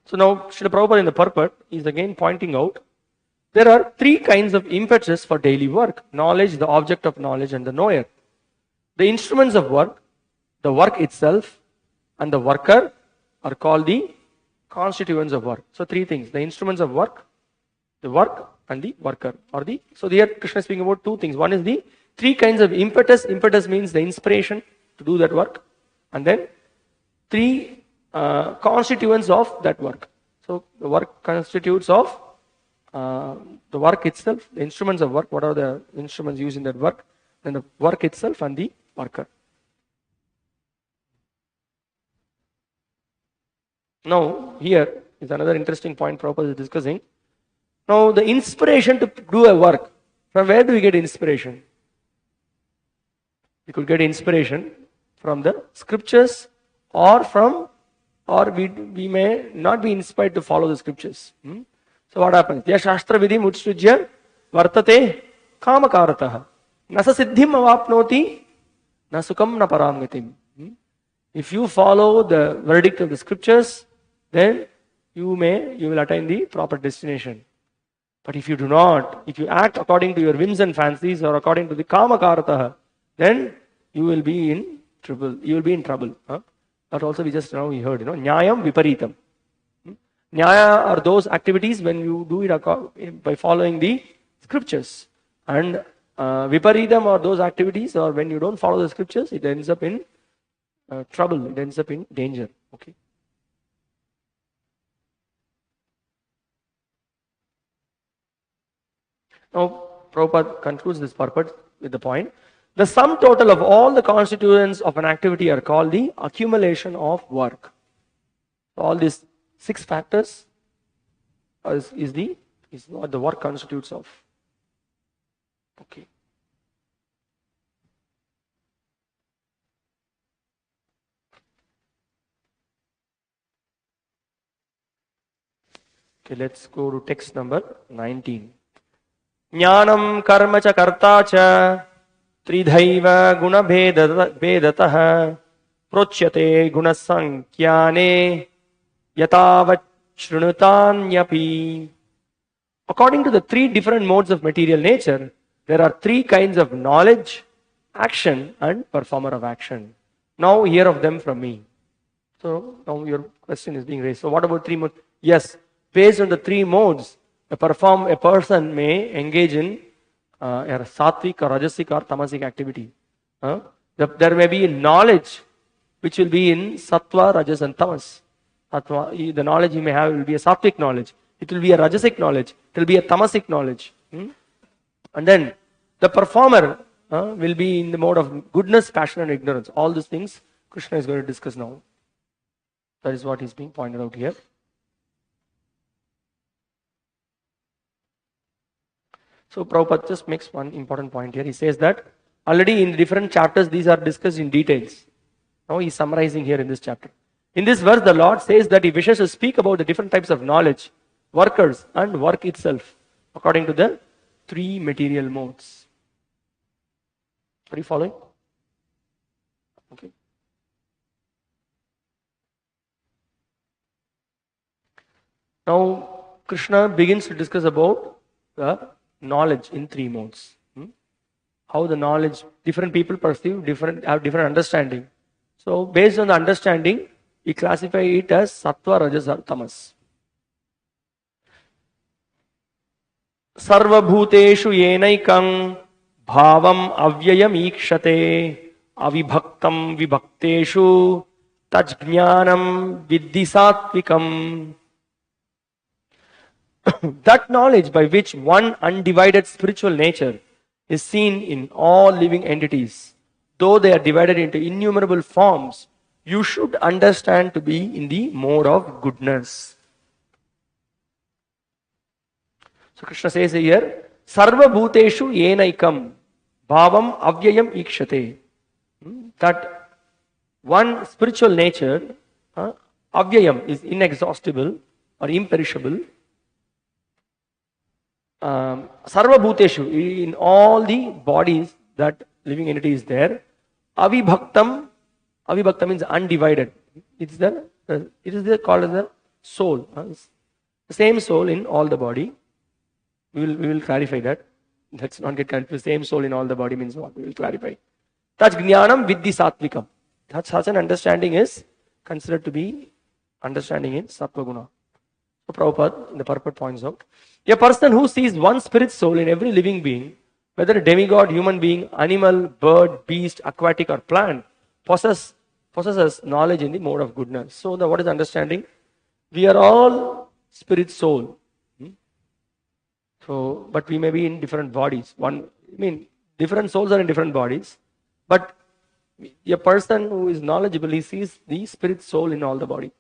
So now, Srila Prabhupada in the purport is again pointing out there are three kinds of impetus for daily work: knowledge, the object of knowledge, and the knower. The instruments of work, the work itself, and the worker are called the constituents of work. So three things: the instruments of work, the work, and the worker. So here Krishna is speaking about two things. One is the three kinds of impetus. Impetus means the inspiration to do that work, and then three constituents of that work. So the work constitutes of the work itself, the instruments of work, what are the instruments used in that work, then the work itself and the worker. Now, here is another interesting point Prabhupada is discussing. Now, the inspiration to do a work, from where do we get inspiration? We could get inspiration from the scriptures or we may not be inspired to follow the scriptures. So what happens? Shastra vidhim utstrujya vartate kamakaratah nasa siddhim avapnoti na sukam na paramgatim. If you follow the verdict of the scriptures, then you will attain the proper destination. But if you do not, if you act according to your whims and fancies or according to the kamakaratah, then you will be in trouble. You will be in trouble. That also we heard, Nyayam Viparitam. Nyaya are those activities when you do it by following the scriptures. And Viparitam are those activities, or when you don't follow the scriptures, it ends up in trouble, it ends up in danger. Okay. Now, Prabhupada concludes this purport with the point: the sum total of all the constituents of an activity are called the accumulation of work. All these 6 factors is the is what the work constitutes of. Okay. Okay, let's go to text number 19. Jnanam karma cha karta cha tridhaiva guna vedatah prochyate gunasankyane yatavat shrunutanyapi. According to the three different modes of material nature, there are three kinds of knowledge, action, and performer of action. Now hear of them from me. So now your question is being raised. So what about three modes? Yes, based on the three modes, a person may engage in a sattvic or rajasic or tamasic activity. There may be knowledge which will be in sattva, rajas, and tamas. The knowledge you may have will be a sattvic knowledge. It will be a rajasic knowledge. It will be a tamasic knowledge. And then the performer will be in the mode of goodness, passion, and ignorance. All these things Krishna is going to discuss now. That is what is being pointed out here. So Prabhupada just makes one important point here. He says that already in different chapters these are discussed in details. Now he is summarizing here in this chapter. In this verse the Lord says that he wishes to speak about the different types of knowledge, workers, and work itself according to the three material modes. Are you following? Okay. Now Krishna begins to discuss about the knowledge in three modes. How the knowledge, different people perceive, have different understanding. So based on the understanding, we classify it as sattva, rajas, or tamas. Sarva bhuteshu yenaikam bhavam avyayam ikshate avibhaktam vibhakteshu tajjnanam viddhi sattvikam. That knowledge by which one undivided spiritual nature is seen in all living entities, though they are divided into innumerable forms, you should understand to be in the mode of goodness. So Krishna says here, Sarva bhuteshu yenaikam bhavam avyayam ikshate. That one spiritual nature, avyayam, is inexhaustible or imperishable. Sarva bhuteshu, in all the bodies that living entity is there. Avibhaktam means undivided. It is called as the soul. The same soul in all the body. We will clarify that. Let's not get confused. Same soul in all the body means what? We will clarify. Tajjnanam viddhi sattvikam. Such an understanding is considered to be understanding in sattva guna. So Prabhupada in the purport points out, a person who sees one spirit soul in every living being, whether a demigod, human being, animal, bird, beast, aquatic, or plant, possesses knowledge in the mode of goodness. So what is understanding? We are all spirit soul. So, but we may be in different bodies. Different souls are in different bodies. But a person who is knowledgeable, he sees the spirit soul in all the body.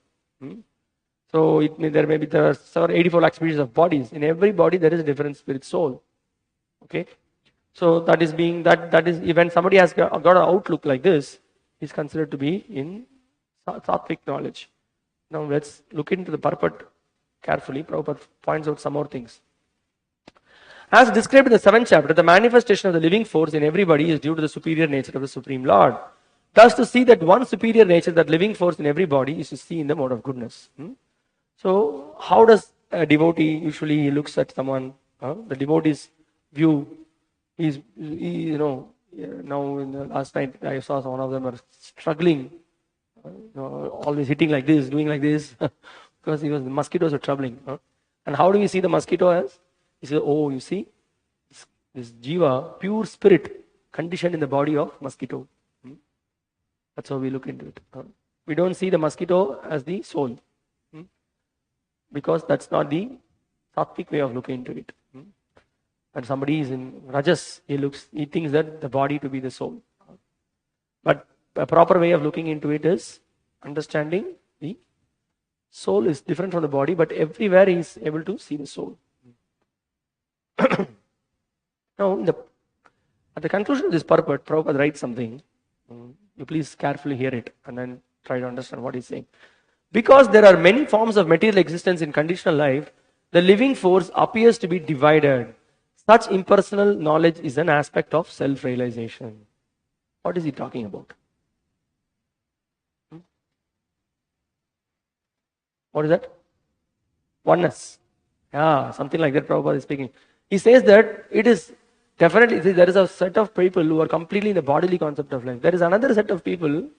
So there are 84 lakh species of bodies. In every body there is a different spirit soul. Okay. So that is when somebody has got an outlook like this, is considered to be in sattvic knowledge. Now let's look into the purport carefully. Prabhupada points out some more things. As described in the 7th chapter, the manifestation of the living force in everybody is due to the superior nature of the Supreme Lord. Thus, to see that one superior nature, that living force in everybody, is to see in the mode of goodness. So, how does a devotee usually looks at someone? The devotee's view is, now in the last night I saw one of them are struggling, always hitting like this, doing like this, because the mosquitoes are troubling. And how do we see the mosquito as? He says, oh, you see, this jiva, pure spirit, conditioned in the body of mosquito. That's how we look into it. We don't see the mosquito as the soul. Because that's not the sattvic way of looking into it. When somebody is in rajas, he thinks that the body to be the soul. But a proper way of looking into it is understanding the soul is different from the body, but everywhere he is able to see the soul. Now, at the conclusion of this purport, Prabhupada writes something. You please carefully hear it and then try to understand what he's saying. Because there are many forms of material existence in conditional life, the living force appears to be divided. Such impersonal knowledge is an aspect of self-realization. What is he talking about? What is that? Oneness. Yeah, something like that Prabhupada is speaking. He says that it is definitely, there is a set of people who are completely in the bodily concept of life. There is another set of people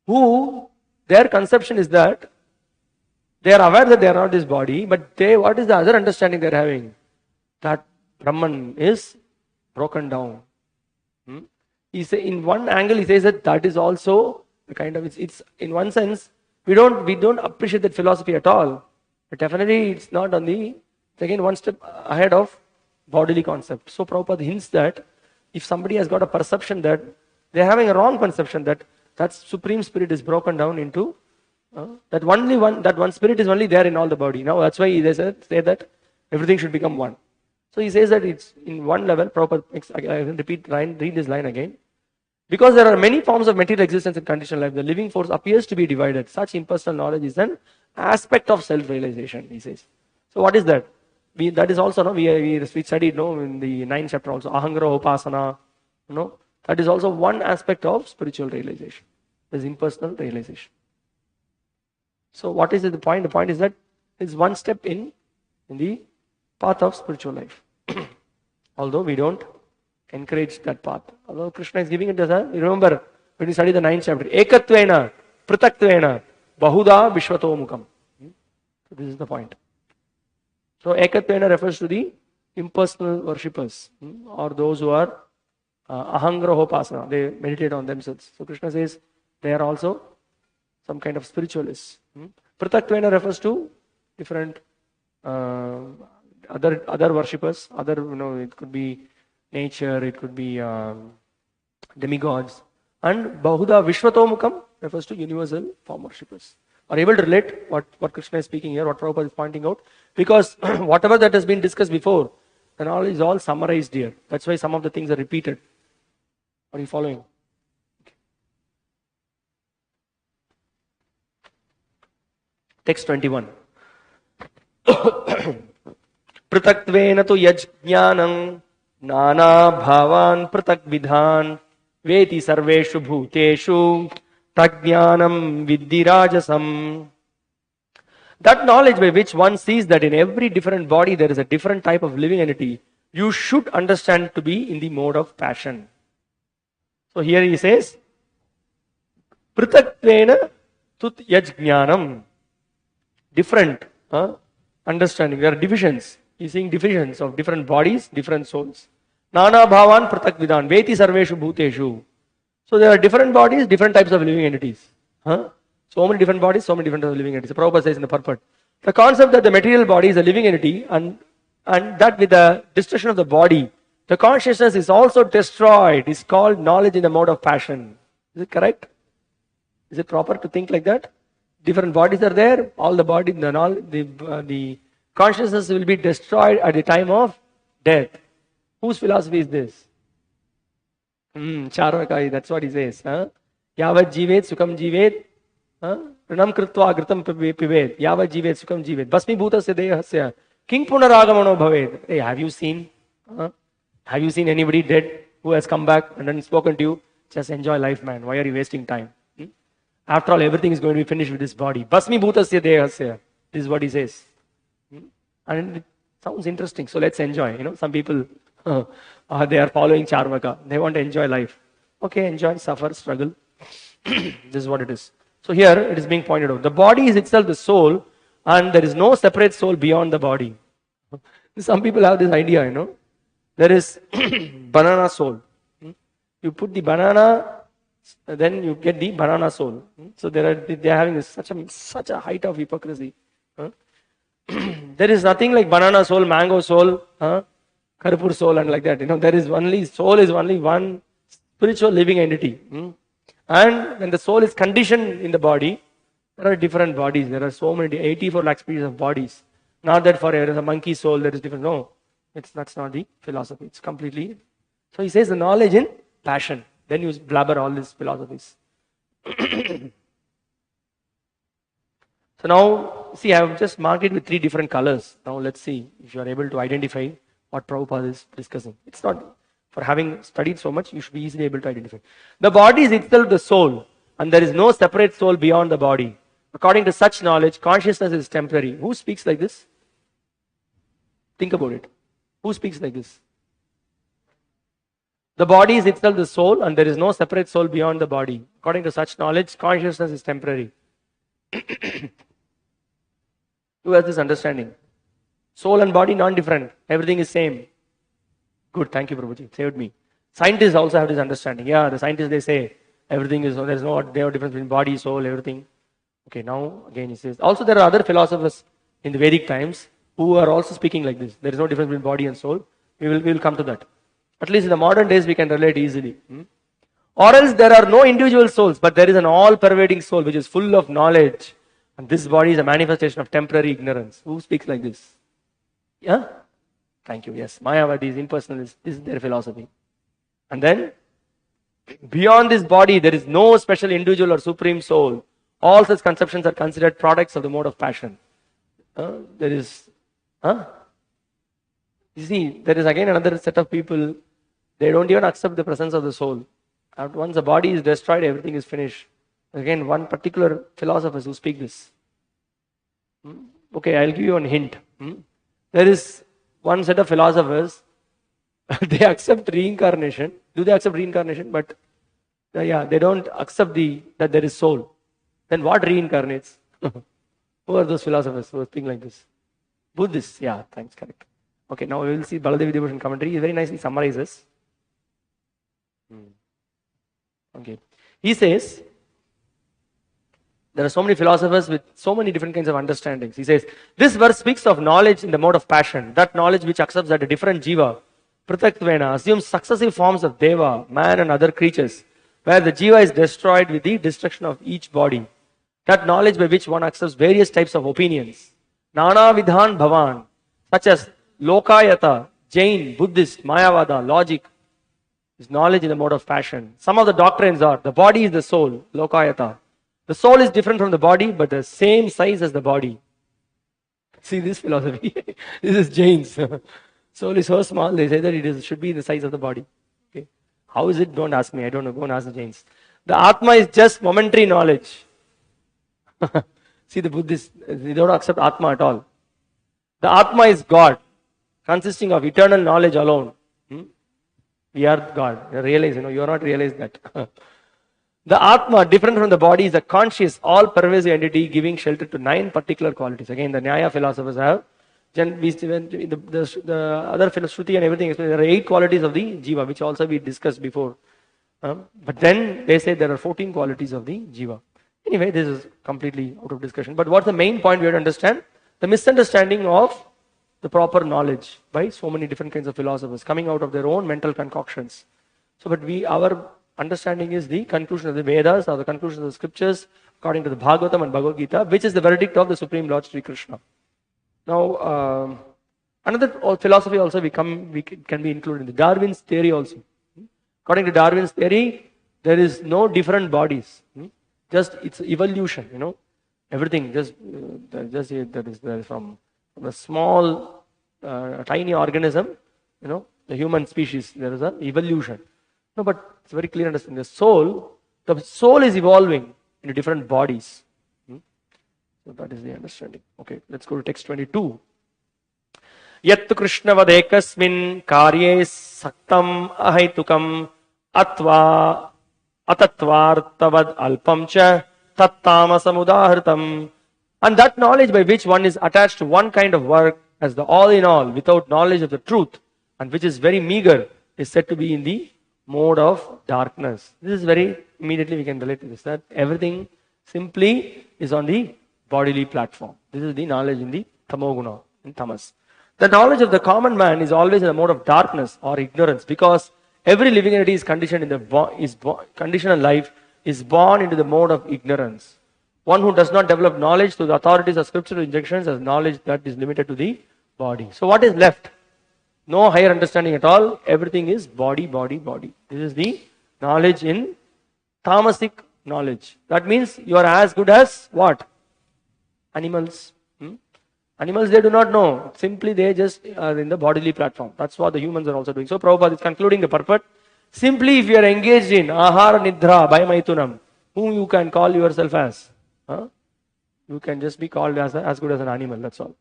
who, their conception is that they are aware that they are not this body, but what is the other understanding they are having? That Brahman is broken down. He say, in one angle, he says that is also a kind of, it's in one sense, we don't appreciate that philosophy at all. But definitely it's not on it's again one step ahead of bodily concept. So Prabhupada hints that if somebody has got a perception that they are having a wrong conception that Supreme Spirit is broken down into that one spirit is only there in all the body. Now that's why they say that everything should become one. So he says that it's in one level. Prabhupada I will read this line again. Because there are many forms of material existence in conditional life, the living force appears to be divided. Such impersonal knowledge is an aspect of self-realization, he says. So what is that? That is also, we studied in the 9th chapter also, Ahangara Upasana. That is also one aspect of spiritual realization. This impersonal realization. So what is the point? The point is that it's one step in the path of spiritual life. Although we don't encourage that path. Although Krishna is giving it as remember when we study the 9th chapter, Ekatvena, Pritatvena, Bahuda Vishwato Mukam. So this is the point. So Ekatvena refers to the impersonal worshippers or those who are Ahangrahopasana. They meditate on themselves. So Krishna says they are also some kind of spiritualists. Pritatvena refers to different other worshippers. It could be nature, it could be demigods. And Bahuda Vishwatomukam refers to universal form worshippers. Are able to relate what Krishna is speaking here, what Prabhupada is pointing out? Because whatever that has been discussed before, the knowledge is all summarized here. That's why some of the things are repeated. Are you following? Okay. Text 21. Pritatvena tu yajnanam Nana bhavan pratak vidhan veti sarveshu bhuteshu prajnanam viddhirajasam. That knowledge by which one sees that in every different body there is a different type of living entity, you should understand to be in the mode of passion. So here he says, Pritatvena tut yajnanam. Different understanding. There are divisions. He's seeing divisions of different bodies, different souls. Nana bhavan pratak vidhan, veti sarveshu bhuteshu. So there are different bodies, different types of living entities. So many different bodies, so many different types of living entities. Prabhupada says in the purport, the concept that the material body is a living entity and that with the destruction of the body, the consciousness is also destroyed, is called knowledge in the mode of passion. Is it correct? Is it proper to think like that? Different bodies are there, all the body, the consciousness will be destroyed at the time of death. Whose philosophy is this? Charvaka, that's what he says. Yavad jivet sukam jivet. Pranam kritva agritam pived. Yavad jivet sukam jivet. Basmi bhutasya dehasya. King punaragamano bhaved. Hey, have you seen anybody dead who has come back and then spoken to you? Just enjoy life, man. Why are you wasting time? After all, everything is going to be finished with this body. Basmi bhutasya dehasya. This is what he says. And it sounds interesting. So let's enjoy. Some people, they are following Charvaka. They want to enjoy life. Okay, enjoy, suffer, struggle. This is what it is. So here it is being pointed out. The body is itself the soul and there is no separate soul beyond the body. Some people have this idea, There is banana soul. You put the banana, then you get the banana soul. So they are having such a height of hypocrisy. There is nothing like banana soul, mango soul, karpur soul and like that. There is soul is only one spiritual living entity. And when the soul is conditioned in the body, there are different bodies. There are so many, 84 lakh species of bodies. Not that for a monkey soul there is different. No. That's not the philosophy. It's completely. So he says the knowledge in passion. Then you blabber all these philosophies. So now, see, I have just marked it with 3 different colors. Now let's see if you are able to identify what Prabhupada is discussing. It's not, for having studied so much, you should be easily able to identify. The body is itself the soul, and there is no separate soul beyond the body. According to such knowledge, consciousness is temporary. Who speaks like this? Think about it. Who speaks like this? The body is itself the soul, and there is no separate soul beyond the body. According to such knowledge, consciousness is temporary. Who has this understanding? Soul and body non-different. Everything is same. Good, thank you, Prabhuji. Saved me. Scientists also have this understanding. Yeah, the scientists, they say everything is, there's no difference between body, soul, everything. Okay, now again he says. Also there are other philosophers in the Vedic times who are also speaking like this. There is no difference between body and soul. We will come to that. At least in the modern days we can relate easily. Or else there are no individual souls, but there is an all-pervading soul which is full of knowledge. And this body is a manifestation of temporary ignorance. Who speaks like this? Yeah? Thank you. Yes, Mayavadis, impersonalists, this is their philosophy. And then, beyond this body, there is no special individual or supreme soul. All such conceptions are considered products of the mode of passion. There is, you see, there is again another set of people, they don't even accept the presence of the soul. Once the body is destroyed, everything is finished. Again, one particular philosophers who speak this. Okay, I'll give you one hint. There is one set of philosophers, they accept reincarnation. Do they accept reincarnation? But yeah, they don't accept that there is soul. Then what reincarnates? Who are those philosophers who are speaking like this? Buddhists. Yeah, thanks, correct. Okay, now we will see Baladev Vidyabhushan commentary. He very nicely summarizes. Okay. He says, there are so many philosophers with so many different kinds of understandings. He says, this verse speaks of knowledge in the mode of passion. That knowledge which accepts that a different jiva, Prithaktvena, assumes successive forms of deva, man and other creatures, where the jiva is destroyed with the destruction of each body. That knowledge by which one accepts various types of opinions, Nana Vidhan Bhavan, such as Lokayata, Jain, Buddhist, Mayavada, logic, is knowledge in the mode of passion. Some of the doctrines are, the body is the soul, Lokayata. The soul is different from the body, but the same size as the body. See this philosophy? This is Jain's. Soul is so small, they say that it should be the size of the body. Okay. How is it? Don't ask me. I don't know. Go and ask the Jains. The Atma is just momentary knowledge. See the Buddhists, they don't accept Atma at all. The Atma is God, consisting of eternal knowledge alone. We are God. You realize, you are not realized that. The Atma, different from the body, is a conscious, all-pervasive entity giving shelter to 9 particular qualities. Again, the Nyaya philosophers have, the other Shruti and everything, there are 8 qualities of the Jiva, which also we discussed before. But then they say there are 14 qualities of the Jiva. Anyway, this is completely out of discussion. But what's the main point we have to understand? The misunderstanding of the proper knowledge by so many different kinds of philosophers coming out of their own mental concoctions. So, but our understanding is the conclusion of the Vedas or the conclusion of the scriptures according to the Bhagavatam and Bhagavad Gita, which is the verdict of the Supreme Lord Sri Krishna. Now, another philosophy also can be included in the Darwin's theory also. According to Darwin's theory, there is no different bodies. Just it's evolution, everything that is from a small, tiny organism, the human species. There is an evolution. No, but it's very clear understanding. The soul is evolving into different bodies. So that is the understanding. Okay, let's go to text 22. Yattu Krishna vadekasmin karye saktam ahaitukam atva atatvartavad alpamcha tattamasamudahritam. And that knowledge by which one is attached to one kind of work as the all in all without knowledge of the truth and which is very meager is said to be in the mode of darkness. This is very, immediately we can relate to this, that everything simply is on the bodily platform. This is the knowledge in the tamoguna, in tamas. The knowledge of the common man is always in the mode of darkness or ignorance because every living entity is conditioned in conditional life is born into the mode of ignorance. One who does not develop knowledge through the authorities of scriptural injunctions has knowledge that is limited to the body. So what is left? No higher understanding at all. Everything is body, body, body. This is the knowledge in tamasic knowledge. That means you are as good as what? Animals. Animals, they do not know. Simply they just are in the bodily platform. That's what the humans are also doing. So Prabhupada is concluding the purport. Simply if you are engaged in ahara nidra by maitunam, whom you can call yourself as? You can just be called as good as an animal, that's all.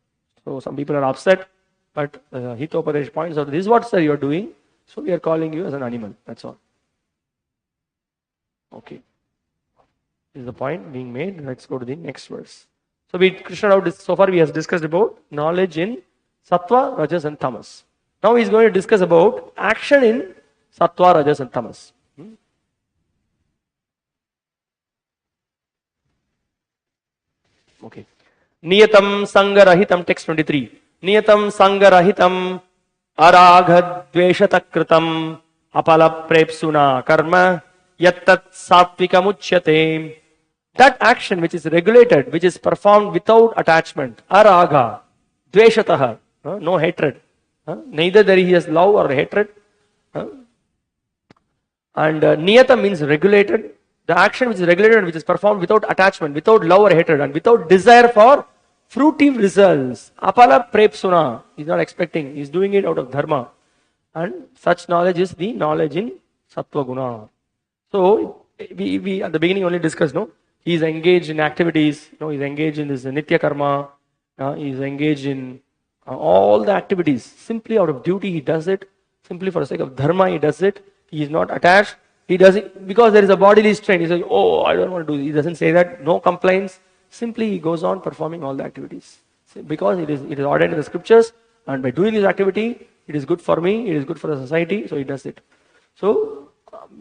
So some people are upset, but Hitopadesh points out, this is what sir you are doing, so we are calling you as an animal, that's all. Okay. This is the point being made. Let's go to the next verse. So so far we have discussed about knowledge in Sattva, Rajas and Tamas. Now he is going to discuss about action in Sattva, Rajas and Tamas. Okay. Niyatam Sangarahitam, text 23. Niyatam Sangarahitam Aragha Dveshatakritam Apala Prepsuna Karma Yattat Sattvikamuchyate. That action which is regulated, which is performed without attachment, Aragha Dveshataha, no hatred. Neither there is love or hatred. And Niyata means regulated. The action which is regulated, which is performed without attachment, without love or hatred, and without desire for fruitive results. Apala prepsuna. He is not expecting. He is doing it out of dharma. And such knowledge is the knowledge in sattva guna. So, we at the beginning only discussed, no? He is engaged in activities. He is engaged in this nitya karma. He is engaged in all the activities. Simply out of duty he does it. Simply for the sake of dharma he does it. He is not attached. He does it because there is a bodily strain. He says, oh, I don't want to do this. He doesn't say that. No complaints. Simply he goes on performing all the activities. Because it is ordained in the scriptures, and by doing this activity, it is good for me, it is good for the society, so he does it. So,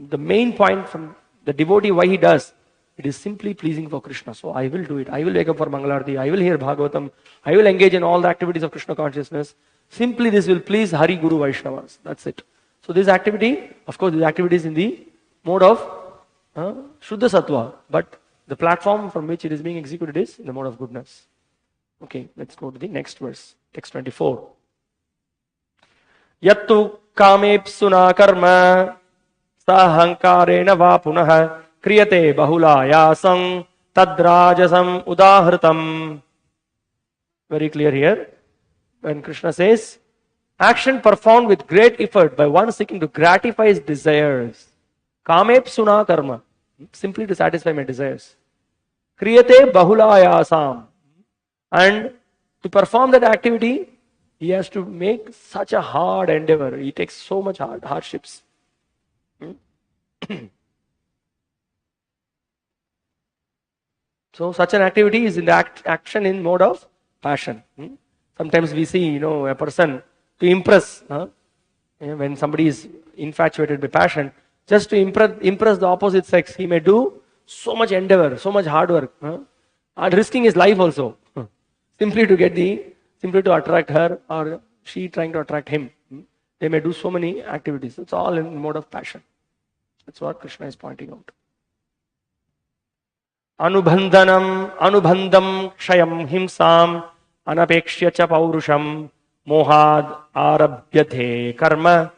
the main point from the devotee, why he does, it is simply pleasing for Krishna. So, I will do it. I will wake up for Mangalarti. I will hear Bhagavatam. I will engage in all the activities of Krishna consciousness. Simply this will please Hari Guru Vaishnavas. That's it. So, this activity, of course, this activity is in the mode of Shuddha Sattva, but the platform from which it is being executed is in the mode of goodness. Okay, let's go to the next verse, text 24. Yattu kamepsuna karma sahankarena va punaha kriyate bahulayasam tadrajasam udahritam. Very clear here. When Krishna says, action performed with great effort by one seeking to gratify his desires. Kamepsuna karma, simply to satisfy my desires. Kriyate bahulayasam. And to perform that activity, he has to make such a hard endeavor. He takes so much hardships. So such an activity is in the action in mode of passion. Sometimes we see, a person to impress. When somebody is infatuated by passion, just to impress the opposite sex, he may do so much endeavor, so much hard work, and risking his life also, simply to attract her, or she trying to attract him. They may do so many activities. It's all in mode of passion. That's what Krishna is pointing out. Anubandam kshayam himsam anapekshya cha paurusham mohad arabhyate karma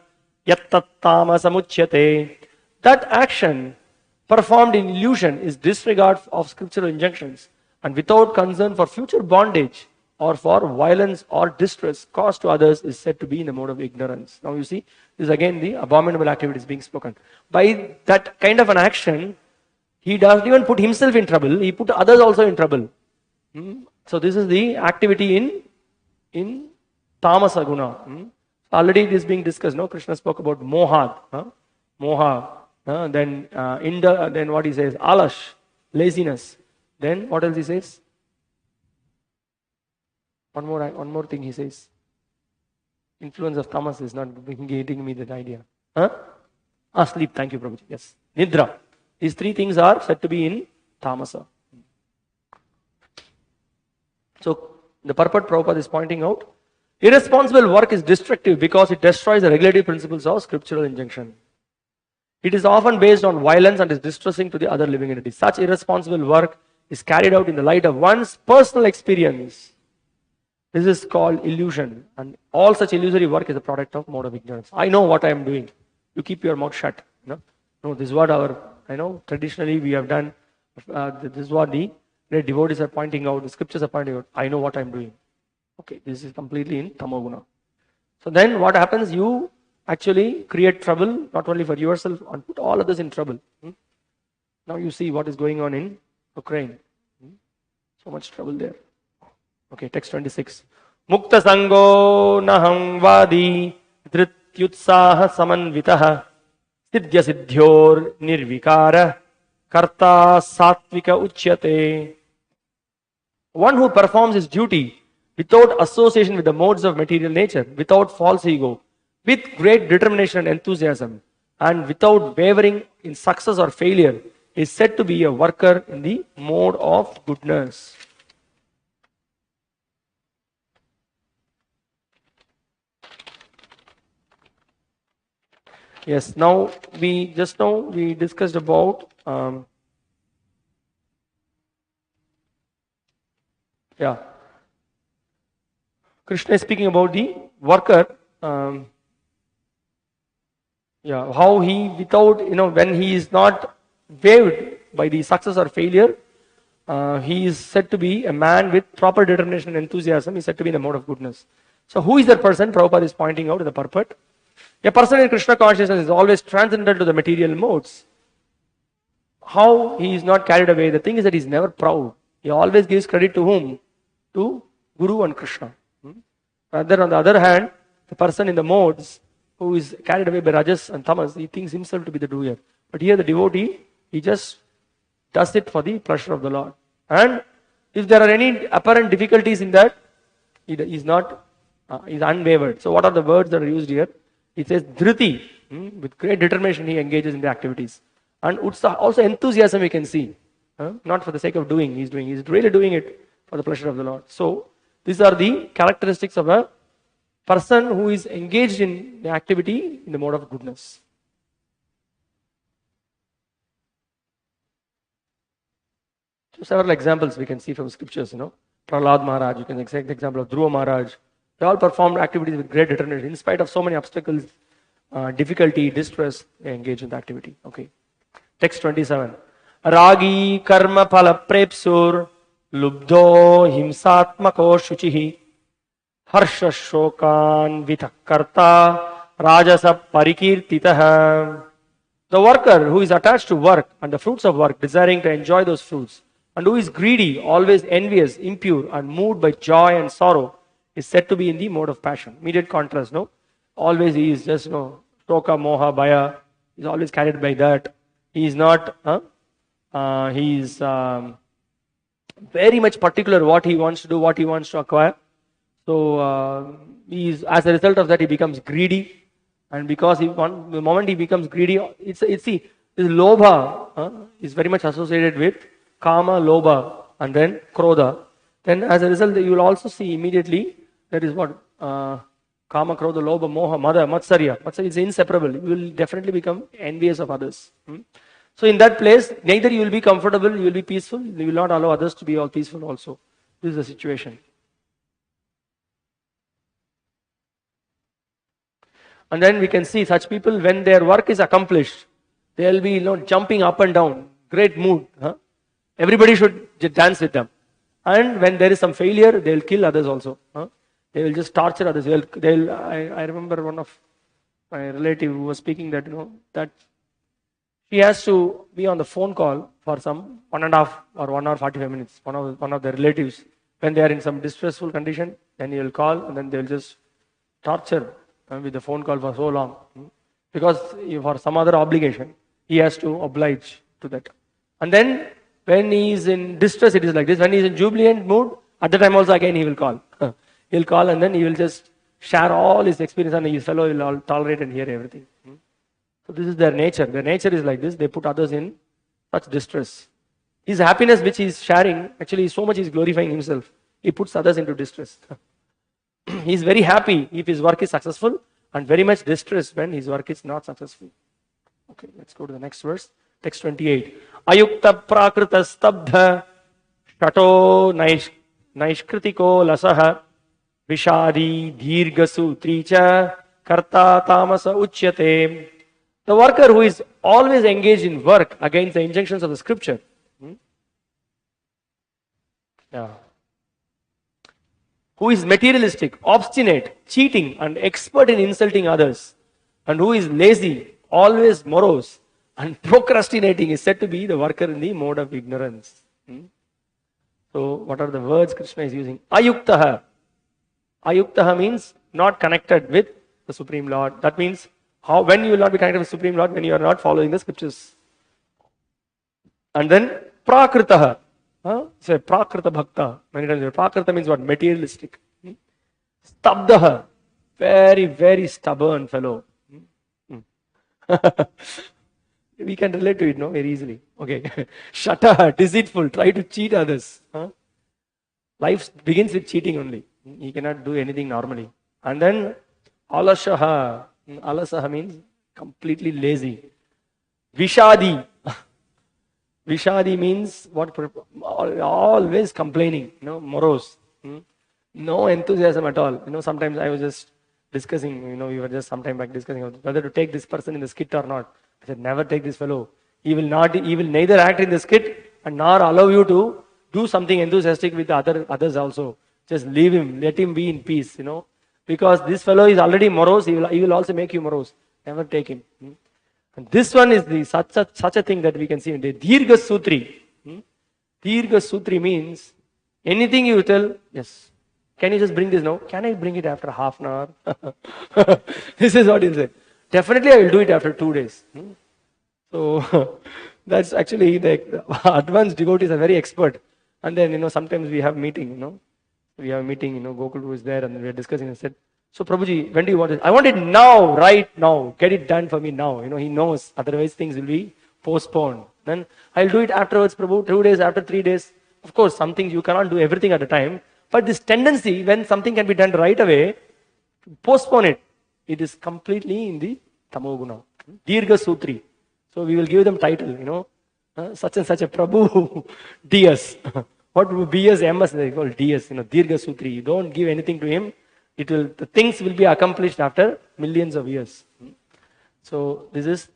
yattattama samuchyate. That action performed in illusion is disregard of scriptural injunctions and without concern for future bondage or for violence or distress caused to others is said to be in the mode of ignorance. Now you see, this is again the abominable activities being spoken. By that kind of an action, he doesn't even put himself in trouble, he put others also in trouble. So this is the activity in tamasa guna. Already it is being discussed. No, Krishna spoke about mohad, moha. Then what he says, alash, laziness. Then what else he says? One more thing he says. Influence of tamas is not getting me that idea. Sleep. Thank you, Prabhuji. Yes, nidra. These three things are said to be in tamasa. So the purport Prabhupada is pointing out, irresponsible work is destructive because it destroys the regulative principles of scriptural injunction. It is often based on violence and is distressing to the other living entities. Such irresponsible work is carried out in the light of one's personal experience This is called illusion. And all such illusory work is a product of mode of ignorance. I know what I am doing. You keep your mouth shut. No, this is what traditionally we have done. This is what the great devotees are pointing out, the scriptures are pointing out. I know what I am doing. Okay, this is completely in tamoguna. So then what happens? You actually create trouble, not only for yourself, and put all others in trouble. Now you see what is going on in Ukraine. So much trouble there. Okay, text 26. Mukta sango naham vadi dhrityutsaha samanvitaha siddhya siddhyor nirvikara karta satvika uchyate. One who performs his duty without association with the modes of material nature, without false ego, with great determination and enthusiasm, and without wavering in success or failure, is said to be a worker in the mode of goodness. Yes, now we discussed about Krishna is speaking about the worker, how he without when he is not waved by the success or failure, he is said to be a man with proper determination and enthusiasm. He is said to be in the mode of goodness. So who is that person? Prabhupada is pointing out in the purport. A person in Krishna consciousness is always transcendental to the material modes. How he is not carried away? The thing is that he is never proud. He always gives credit to whom? To Guru and Krishna. Rather, on the other hand, the person in the modes who is carried away by Rajas and Tamas, he thinks himself to be the doer. But here the devotee, he just does it for the pleasure of the Lord. And if there are any apparent difficulties in that, he is unwavered. So what are the words that are used here? It says dhriti, with great determination he engages in the activities. And also enthusiasm we can see. Not for the sake of doing, he's really doing it for the pleasure of the Lord. So these are the characteristics of a person who is engaged in the activity in the mode of goodness. So several examples we can see from scriptures, Prahlad Maharaj, you can take the example of Dhruva Maharaj. They all performed activities with great determination. In spite of so many obstacles, difficulty, distress, they engage in the activity. Okay. Text 27. Ragi karma phala prepsur lubdho himsatmako shuchihi harsha shokan vitakarta rajasa parikirtitaha. The worker who is attached to work and the fruits of work, desiring to enjoy those fruits, and who is greedy, always envious, impure, and moved by joy and sorrow, is said to be in the mode of passion. Immediate contrast, Always he is just, shoka, moha, bhaya. He is always carried by that. He is not, he is very much particular what he wants to do, what he wants to acquire. So, as a result of that, he becomes greedy. And because the moment he becomes greedy, this lobha is very much associated with kama, lobha, and then krodha. Then as a result, you will also see immediately that is what kama, krodha, lobha, moha, mada, matsarya. Matsarya is inseparable. You will definitely become envious of others. So in that place, neither you will be comfortable, you will be peaceful, you will not allow others to be all peaceful also. This is the situation. And then we can see such people, when their work is accomplished, they will be jumping up and down, great mood. Everybody should dance with them. And when there is some failure, they will kill others also. They will just torture others. I remember one of my relative who was speaking that, that she has to be on the phone call for some 1.5 or 1 hour 45 minutes. One of their relatives, when they are in some distressful condition, then he will call and then they will just torture with the phone call for so long. Because for some other obligation, he has to oblige to that. And then when he is in distress, it is like this. When he is in jubilant mood, at the time also again he will call. He will call and then he will just share all his experience and his fellow will all tolerate and hear everything. So this is their nature. Their nature is like this. They put others in such distress. His happiness which he is sharing, actually so much he is glorifying himself. He puts others into distress. He is very happy if his work is successful and very much distressed when his work is not successful. Okay, let's go to the next verse. Text 28. Ayukta prakrita stabdha shato naishkritiko lasaha Vishadi Dirgha Sutri cha Karta Tamasa Uchyate. The worker who is always engaged in work against the injunctions of the scripture. Yeah. Who is materialistic, obstinate, cheating, and expert in insulting others, and who is lazy, always morose, and procrastinating is said to be the worker in the mode of ignorance. So, what are the words Krishna is using? Ayuktaha. Ayuktaha means not connected with the Supreme Lord. That means when you will not be connected with the Supreme Lord, when you are not following the scriptures. And then Prakritaha. Say Prakrita Bhakta. Many times Prakrita means what? Materialistic. Stabdaha. Very, very stubborn fellow. We can relate to it, no? Very easily. Okay. Shataha. Deceitful. Try to cheat others. Life begins with cheating only. He cannot do anything normally. And then Alashaha. Alasaha means completely lazy. Vishadi. Vishadi means what? Always complaining, morose. No enthusiasm at all. Sometimes I was just discussing, we were just sometime back discussing whether to take this person in the skit or not. I said, never take this fellow. He will neither act in the skit and nor allow you to do something enthusiastic with others also. Just leave him, let him be in peace, because this fellow is already morose, he will also make you morose. Never take him. And this one is such a thing that we can see in the Dirgha Sutri. Dirgha Sutri means anything you tell, yes. Can you just bring this now? Can I bring it after half an hour? This is what he'll say. Definitely I will do it after 2 days. So that's actually the advanced devotees are very expert. And then, sometimes we have meeting, we have a meeting, Gokul who is there and we are discussing and said, so Prabhuji, when do you want it? I want it now, right now. Get it done for me now. He knows, otherwise things will be postponed. Then I'll do it afterwards, Prabhu, 2 days, after 3 days. Of course, some things you cannot do everything at a time. But this tendency, when something can be done right away, postpone it. It is completely in the Tamoguna. Dirgha Sutri. So we will give them title, such and such a Prabhu DS. What would be BS, MS, they call DS, Dirgha Sutri. You don't give anything to him. The things will be accomplished after millions of years. So this is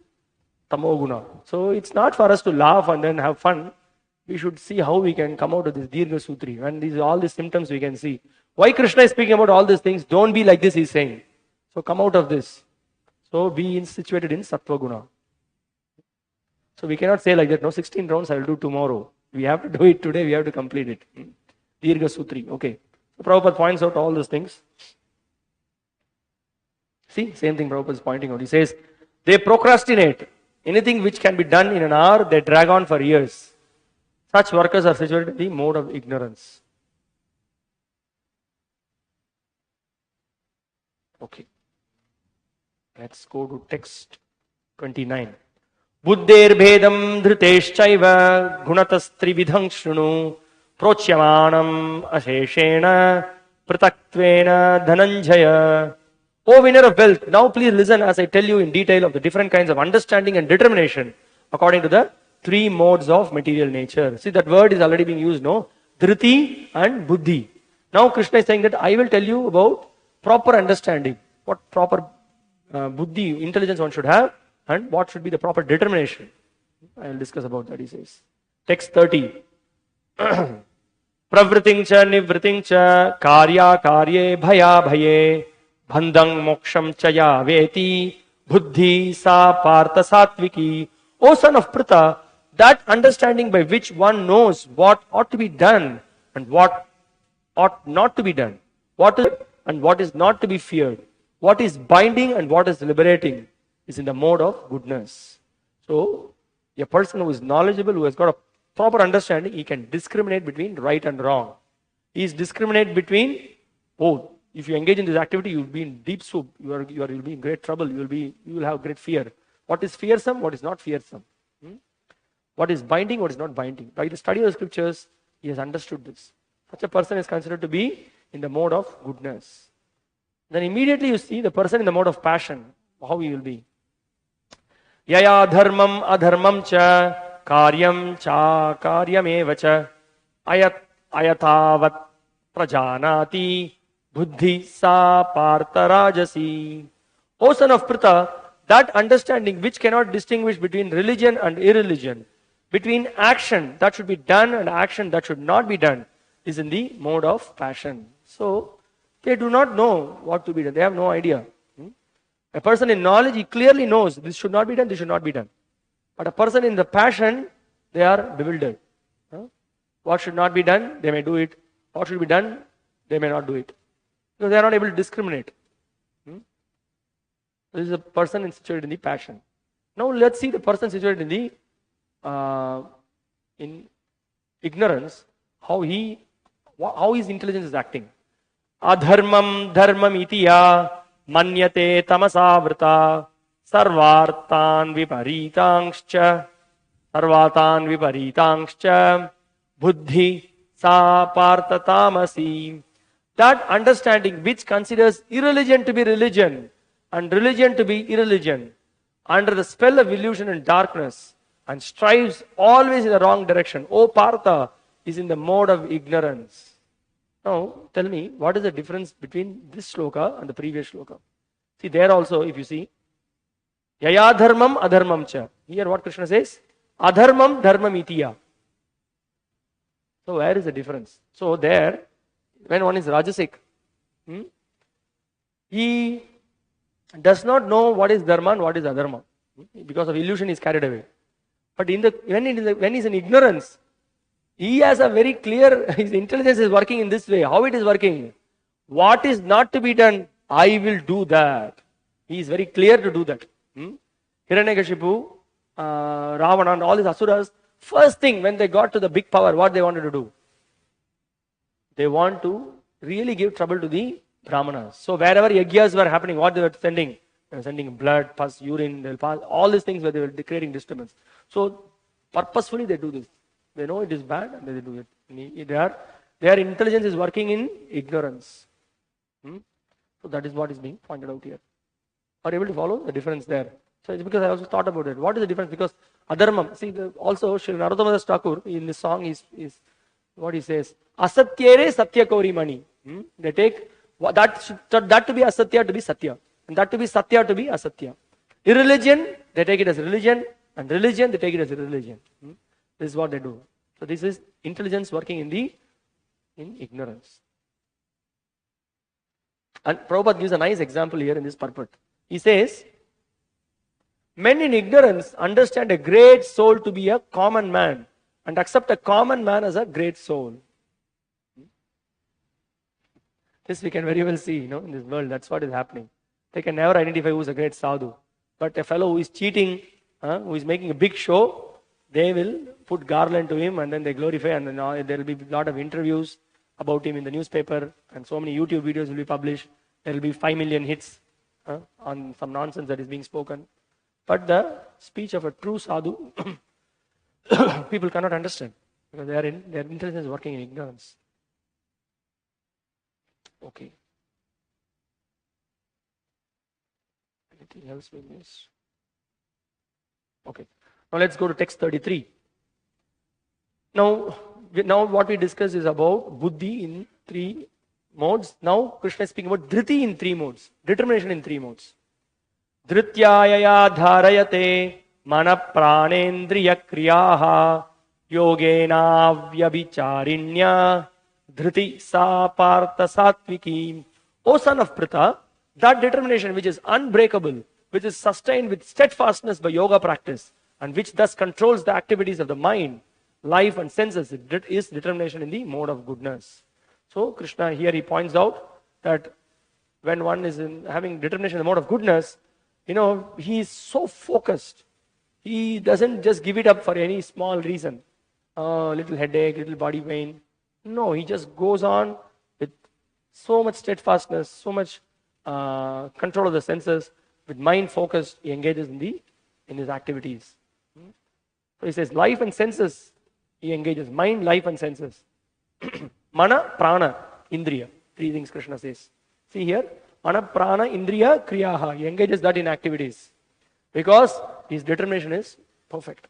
Tamoguna. So it's not for us to laugh and then have fun. We should see how we can come out of this Dirgha Sutri. And all these symptoms we can see. Why Krishna is speaking about all these things? Don't be like this, he's saying. So come out of this. So be situated in Sattva Guna. So we cannot say like that, 16 rounds I will do tomorrow. We have to do it today, we have to complete it. Dirgha Sutri, okay. So Prabhupada points out all those things. See, same thing Prabhupada is pointing out. He says, they procrastinate. Anything which can be done in an hour, they drag on for years. Such workers are situated in the mode of ignorance. Okay. Let's go to text 29. Buddher bhedam dhriteshchaiva gunatastrividhang shrunu prochyamanam asheshena prataktvena dhananjaya. O winner of wealth, now please listen as I tell you in detail of the different kinds of understanding and determination according to the 3 modes of material nature. See, that word is already being used, no? Dhriti and Buddhi. Now Krishna is saying that I will tell you about proper understanding, what proper Buddhi, intelligence one should have, and what should be the proper determination. I will discuss about that, he says. Text 30. Pravriting cha nivriting cha karya karye bhaya bhaye bandhang moksham chaya veti buddhi sa partha satviki. O son of Pritha, that understanding by which one knows what ought to be done and what ought not to be done, what is and what is not to be feared, what is binding and what is liberating, is in the mode of goodness. So, a person who is knowledgeable, who has got a proper understanding, he can discriminate between right and wrong. He is discriminate between both. If you engage in this activity, you will be in deep soup. You will be in great trouble. You will have great fear. What is fearsome? What is not fearsome? What is binding? What is not binding? By the study of the scriptures, he has understood this. Such a person is considered to be in the mode of goodness. Then immediately you see the person in the mode of passion, how he will be. Yaya dharmam adharmam cha karyam cha karyameva cha ayatavat prajanati buddhi sa partha rajasi. O son of Pritha, that understanding which cannot distinguish between religion and irreligion, between action that should be done and action that should not be done, is in the mode of passion. So, they do not know what to be done. They have no idea. A person in knowledge, he clearly knows this should not be done, this should not be done. But a person in the passion, they are bewildered. What should not be done, they may do it. What should be done, they may not do it. Because they are not able to discriminate. This is a person situated in the passion. Now let's see the person situated in the in ignorance, how his intelligence is acting. Adharmam dharmam itiya manyate tamasavrita sarvartan viparitangscha buddhi sa partha tamasi. That understanding which considers irreligion to be religion and religion to be irreligion under the spell of illusion and darkness and strives always in the wrong direction, O Partha, is in the mode of ignorance. Now, tell me, what is the difference between this shloka and the previous shloka? See, there also, if you see, Yaya dharmam adharmam cha. Here what Krishna says? Adharmam dharmam itiya. So, where is the difference? So, there, when one is rajasic, he does not know what is dharma and what is adharma. Because of illusion, he is carried away. But when he is in ignorance, he has a very clear, his intelligence is working in this way. How it is working? What is not to be done, I will do that. He is very clear to do that. Hiranyakashipu, Ravana and all these asuras, first thing when they got to the big power, what they wanted to do? They want to really give trouble to the brahmanas. So wherever yagyas were happening, what they were sending? They were sending blood, pus, urine, they'll pass, all these things where they were creating disturbance. So purposefully they do this. They know it is bad and they do it. Their intelligence is working in ignorance. So that is what is being pointed out here. Are you able to follow the difference there? So it's because I also thought about it. What is the difference? Because adharmam, see, also Sri Narottama Das Thakur in this song is what he says, asatyere satya kauri mani. They take that to be asatya to be satya, and that to be satya to be asatya. Irreligion, they take it as religion, and religion, they take it as irreligion. This is what they do. So this is intelligence working in ignorance. And Prabhupada gives a nice example here in this purport. He says, men in ignorance understand a great soul to be a common man and accept a common man as a great soul. This we can very well see, in this world. That's what is happening. They can never identify who is a great sadhu. But a fellow who is cheating, who is making a big show, they will put garland to him and then they glorify, and then there will be a lot of interviews about him in the newspaper, and so many YouTube videos will be published. There will be 5 million hits on some nonsense that is being spoken. But the speech of a true sadhu, people cannot understand because their intelligence is working in ignorance. Okay. Anything else we missed? Okay. Now let's go to text 33. Now what we discussed is about buddhi in 3 modes. Now Krishna is speaking about dhriti in 3 modes. Determination in 3 modes. Dhrityayaya dharayate mana pranendriya kriyaha yogena vyabhicharinya dhriti sa partha satviki. O son of Pritha, that determination which is unbreakable, which is sustained with steadfastness by yoga practice, and which thus controls the activities of the mind, life and senses, is determination in the mode of goodness. So Krishna here he points out that when one is having determination in the mode of goodness, he is so focused. He doesn't just give it up for any small reason. Little headache, little body pain. No, he just goes on with so much steadfastness, so much control of the senses, with mind focused, he engages in his activities. So he says life and senses, he engages mind, life and senses. Mana, prana, indriya. 3 things Krishna says. See here, mana, prana, indriya, kriyaha. He engages that in activities because his determination is perfect.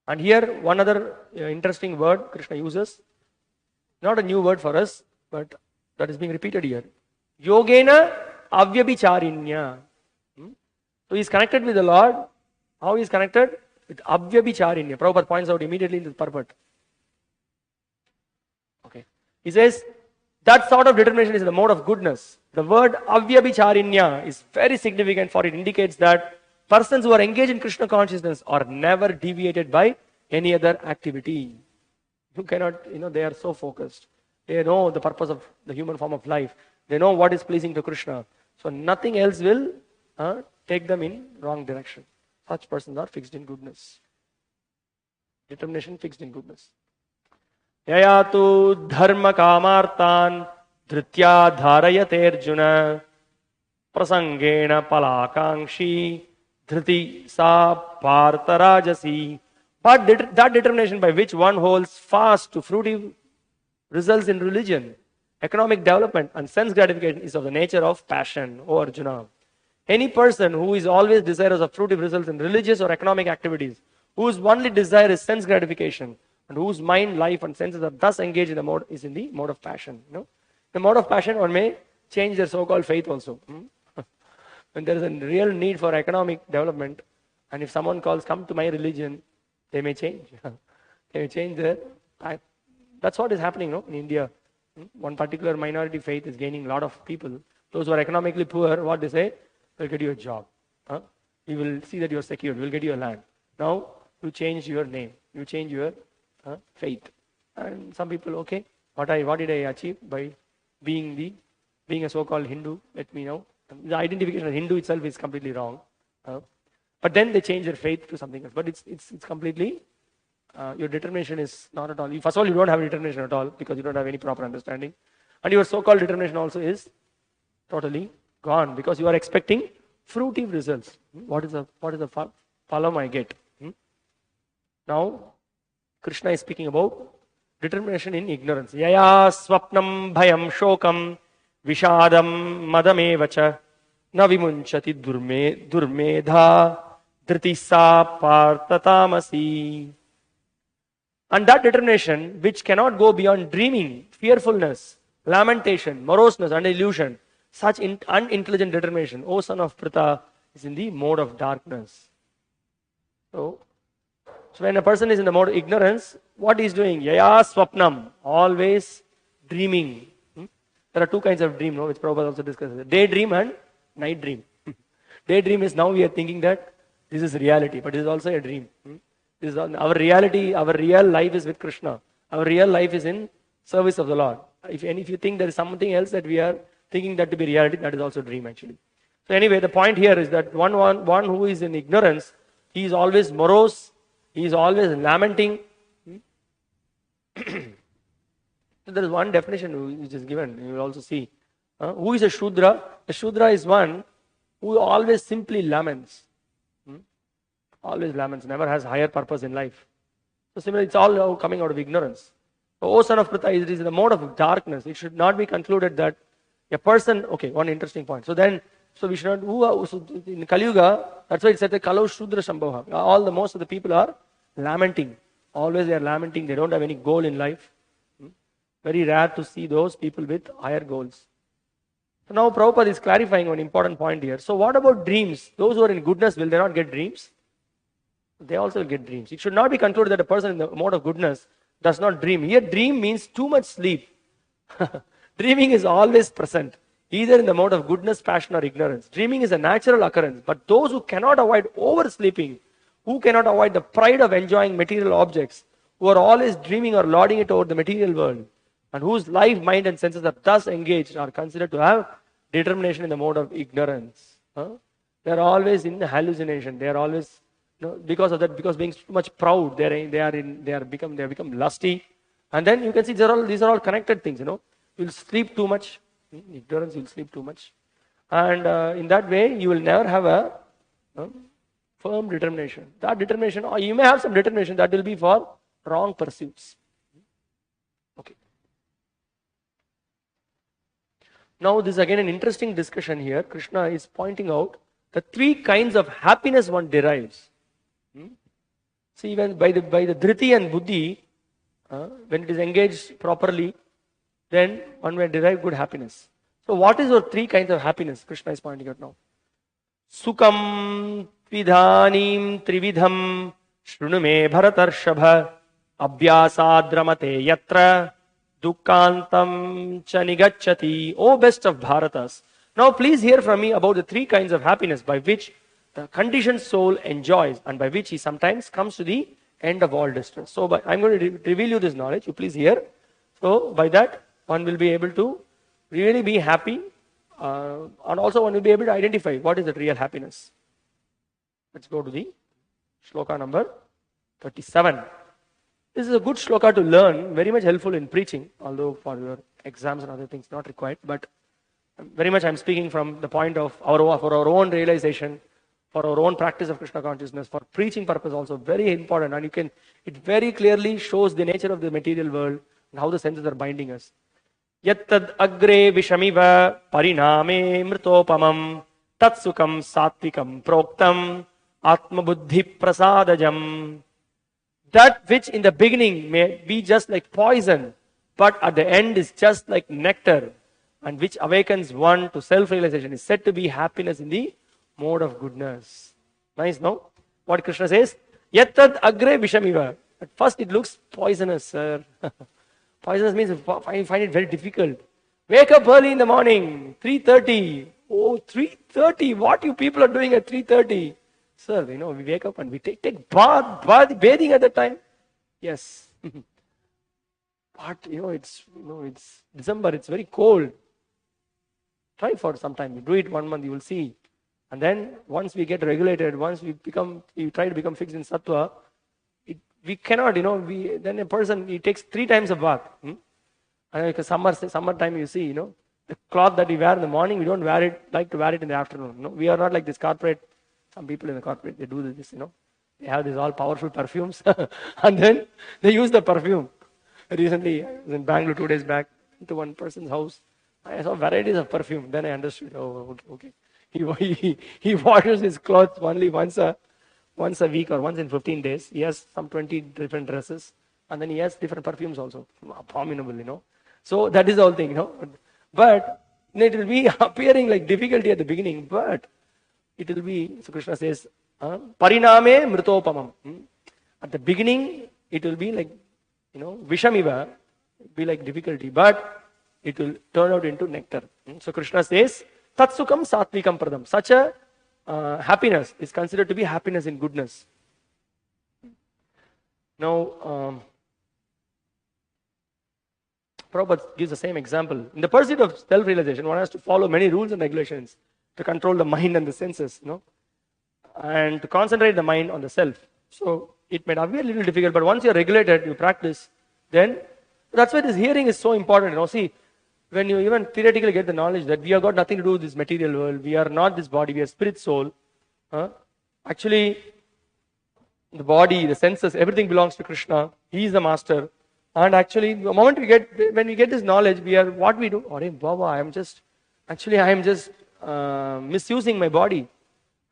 And here one other interesting word Krishna uses, Not a new word for us, but that is being repeated here. Yogena avyabhicharinya. So he is connected with the Lord. How he is connected? With avyabhicharinya. Prabhupada points out immediately in the purport. Okay. He says, that sort of determination is the mode of goodness. The word avyabhicharinya is very significant, for it indicates that persons who are engaged in Krishna consciousness are never deviated by any other activity. You cannot, they are so focused. They know the purpose of the human form of life. They know what is pleasing to Krishna. So nothing else will take them in wrong direction. Such persons are fixed in goodness. Determination fixed in goodness. Yayatu dharma kamartan dhritya dharayate arjuna prasangena palakangshi dhriti sa partharajasi. But that determination by which one holds fast to fruitive results in religion, economic development and sense gratification is of the nature of passion, O Arjuna. Any person who is always desirous of fruitive results in religious or economic activities, whose only desire is sense gratification, and whose mind, life and senses are thus engaged in the mode, is in the mode of passion. The mode of passion, one may change their so-called faith also. When there is a real need for economic development, and if someone calls, come to my religion, they may change. They may change their... That's what is happening in India. One particular minority faith is gaining a lot of people. Those who are economically poor, what they say? We'll get you a job. We will see that you are secure. We'll get you a land. Now, you change your name. You change your faith. And some people, okay, what did I achieve by being a so-called Hindu? Let me know. The identification of Hindu itself is completely wrong. But then they change their faith to something else. But it's completely, your determination is not at all. First of all, you don't have determination at all because you don't have any proper understanding. And your so-called determination also is totally gone because you are expecting fruitive results. What is the phalam I get? Now, Krishna is speaking about determination in ignorance. Yaya swapnam bhayam shokam vishadam madamevacha na vimunchati durmedha dhriti sa parthatamasi. And that determination which cannot go beyond dreaming, fearfulness, lamentation, moroseness and illusion, such unintelligent determination, O son of Pritha, is in the mode of darkness. So when a person is in the mode of ignorance, what he is doing? Yaya swapnam, always dreaming. There are two kinds of dream, which Prabhupada also discusses. Daydream and night dream. Daydream is now we are thinking that this is reality, but it is also a dream. This is our reality, our real life is with Krishna. Our real life is in service of the Lord. If you think there is something else that we are thinking that to be reality, that is also dream actually. So anyway, the point here is that one who is in ignorance, he is always morose, he is always lamenting. So there is one definition which is given, you will also see. Who is a Shudra? A Shudra is one who always simply laments. Always laments, never has higher purpose in life. So similarly, it's all coming out of ignorance. So, O son of Pritha, it is the mode of darkness. It should not be concluded that a person, okay, one interesting point. So we should not, so in Kali Yuga, that's why it said the Kalau Shudra Shambhava. Most of the people are lamenting. Always they are lamenting, they don't have any goal in life. Very rare to see those people with higher goals. So now Prabhupada is clarifying one important point here. So what about dreams? Those who are in goodness, will they not get dreams? They also will get dreams. It should not be concluded that a person in the mode of goodness does not dream. Here dream means too much sleep. Dreaming is always present, either in the mode of goodness, passion or ignorance. Dreaming is a natural occurrence, but those who cannot avoid oversleeping, who cannot avoid the pride of enjoying material objects, who are always dreaming or lording it over the material world, and whose life, mind and senses are thus engaged, are considered to have determination in the mode of ignorance. They are always in hallucination. They are always, because of that, because being too much proud, they have become lusty. And then you can see these are all connected things. You'll sleep too much. Ignorance, you'll sleep too much. And in that way, you will never have a firm determination. That determination, or you may have some determination that will be for wrong pursuits. Okay. Now, this is again an interesting discussion here. Krishna is pointing out the three kinds of happiness one derives. See, even by the dhriti and buddhi, when it is engaged properly, then one may derive good happiness. So what is your three kinds of happiness? Krishna is pointing out now. Sukam tvidhanim trividham shrunu me bharatarshava abhyasadramate yatra dukkantam cha nigacchati. O best of Bharatas. Now please hear from me about the three kinds of happiness by which the conditioned soul enjoys and by which he sometimes comes to the end of all distress. So I'm going to reveal you this knowledge. You please hear. So by that one will be able to really be happy, and also one will be able to identify what is the real happiness. Let's go to the shloka number 37. This is a good shloka to learn, very much helpful in preaching, although for your exams and other things not required, but very much I'm speaking from the point of for our own realization, for our own practice of Krishna consciousness, for preaching purpose also very important, and it very clearly shows the nature of the material world and how the senses are binding us. Yattad agre vishamiva pariname mritopamam tatsukam satvikam proktam atma buddhi prasadajam. That which in the beginning may be just like poison, but at the end is just like nectar, and which awakens one to self-realization, is said to be happiness in the mode of goodness. Nice, no? What Krishna says? Yattad agre vishamiva. At first it looks poisonous, sir. Poisonous means I find it very difficult. Wake up early in the morning, 3:30. Oh, 3:30. What you people are doing at 3:30? Sir, we wake up and we take bathing at that time. Yes. But it's December, it's very cold. Try for some time. You do it 1 month, you will see. And then once we get regulated, once we try to become fixed in sattva, we cannot, then a person, he takes 3 times a bath. And like summertime, you see, the cloth that we wear in the morning, we don't like to wear it in the afternoon. No? We are not like this corporate. Some people in the corporate, they do this, They have these all powerful perfumes. And then they use the perfume. Recently, I was in Bangalore 2 days back, to one person's house. I saw varieties of perfume. Then I understood, okay. He washes his clothes only once a week or once in 15 days. He has some 20 different dresses. And then he has different perfumes also. Abominable, So that is the whole thing, But it will be appearing like difficulty at the beginning. But it will be, so Krishna says, pariname mritopamam. At the beginning, it will be like, vishamiva, be like difficulty. But it will turn out into nectar. So Krishna says, tatsukam satvikam pradam. Such a happiness is considered to be happiness in goodness. Now, Prabhupada gives the same example. In the pursuit of self-realization, one has to follow many rules and regulations to control the mind and the senses, and to concentrate the mind on the self. So it may not be a little difficult, but once you're regulated, you practice, then that's why this hearing is so important. See, when you even theoretically get the knowledge that we have got nothing to do with this material world, we are not this body, we are spirit, soul. Actually, the body, the senses, everything belongs to Krishna. He is the master. And actually, the moment when we get this knowledge, what we do? Oh, Baba, I am just misusing my body.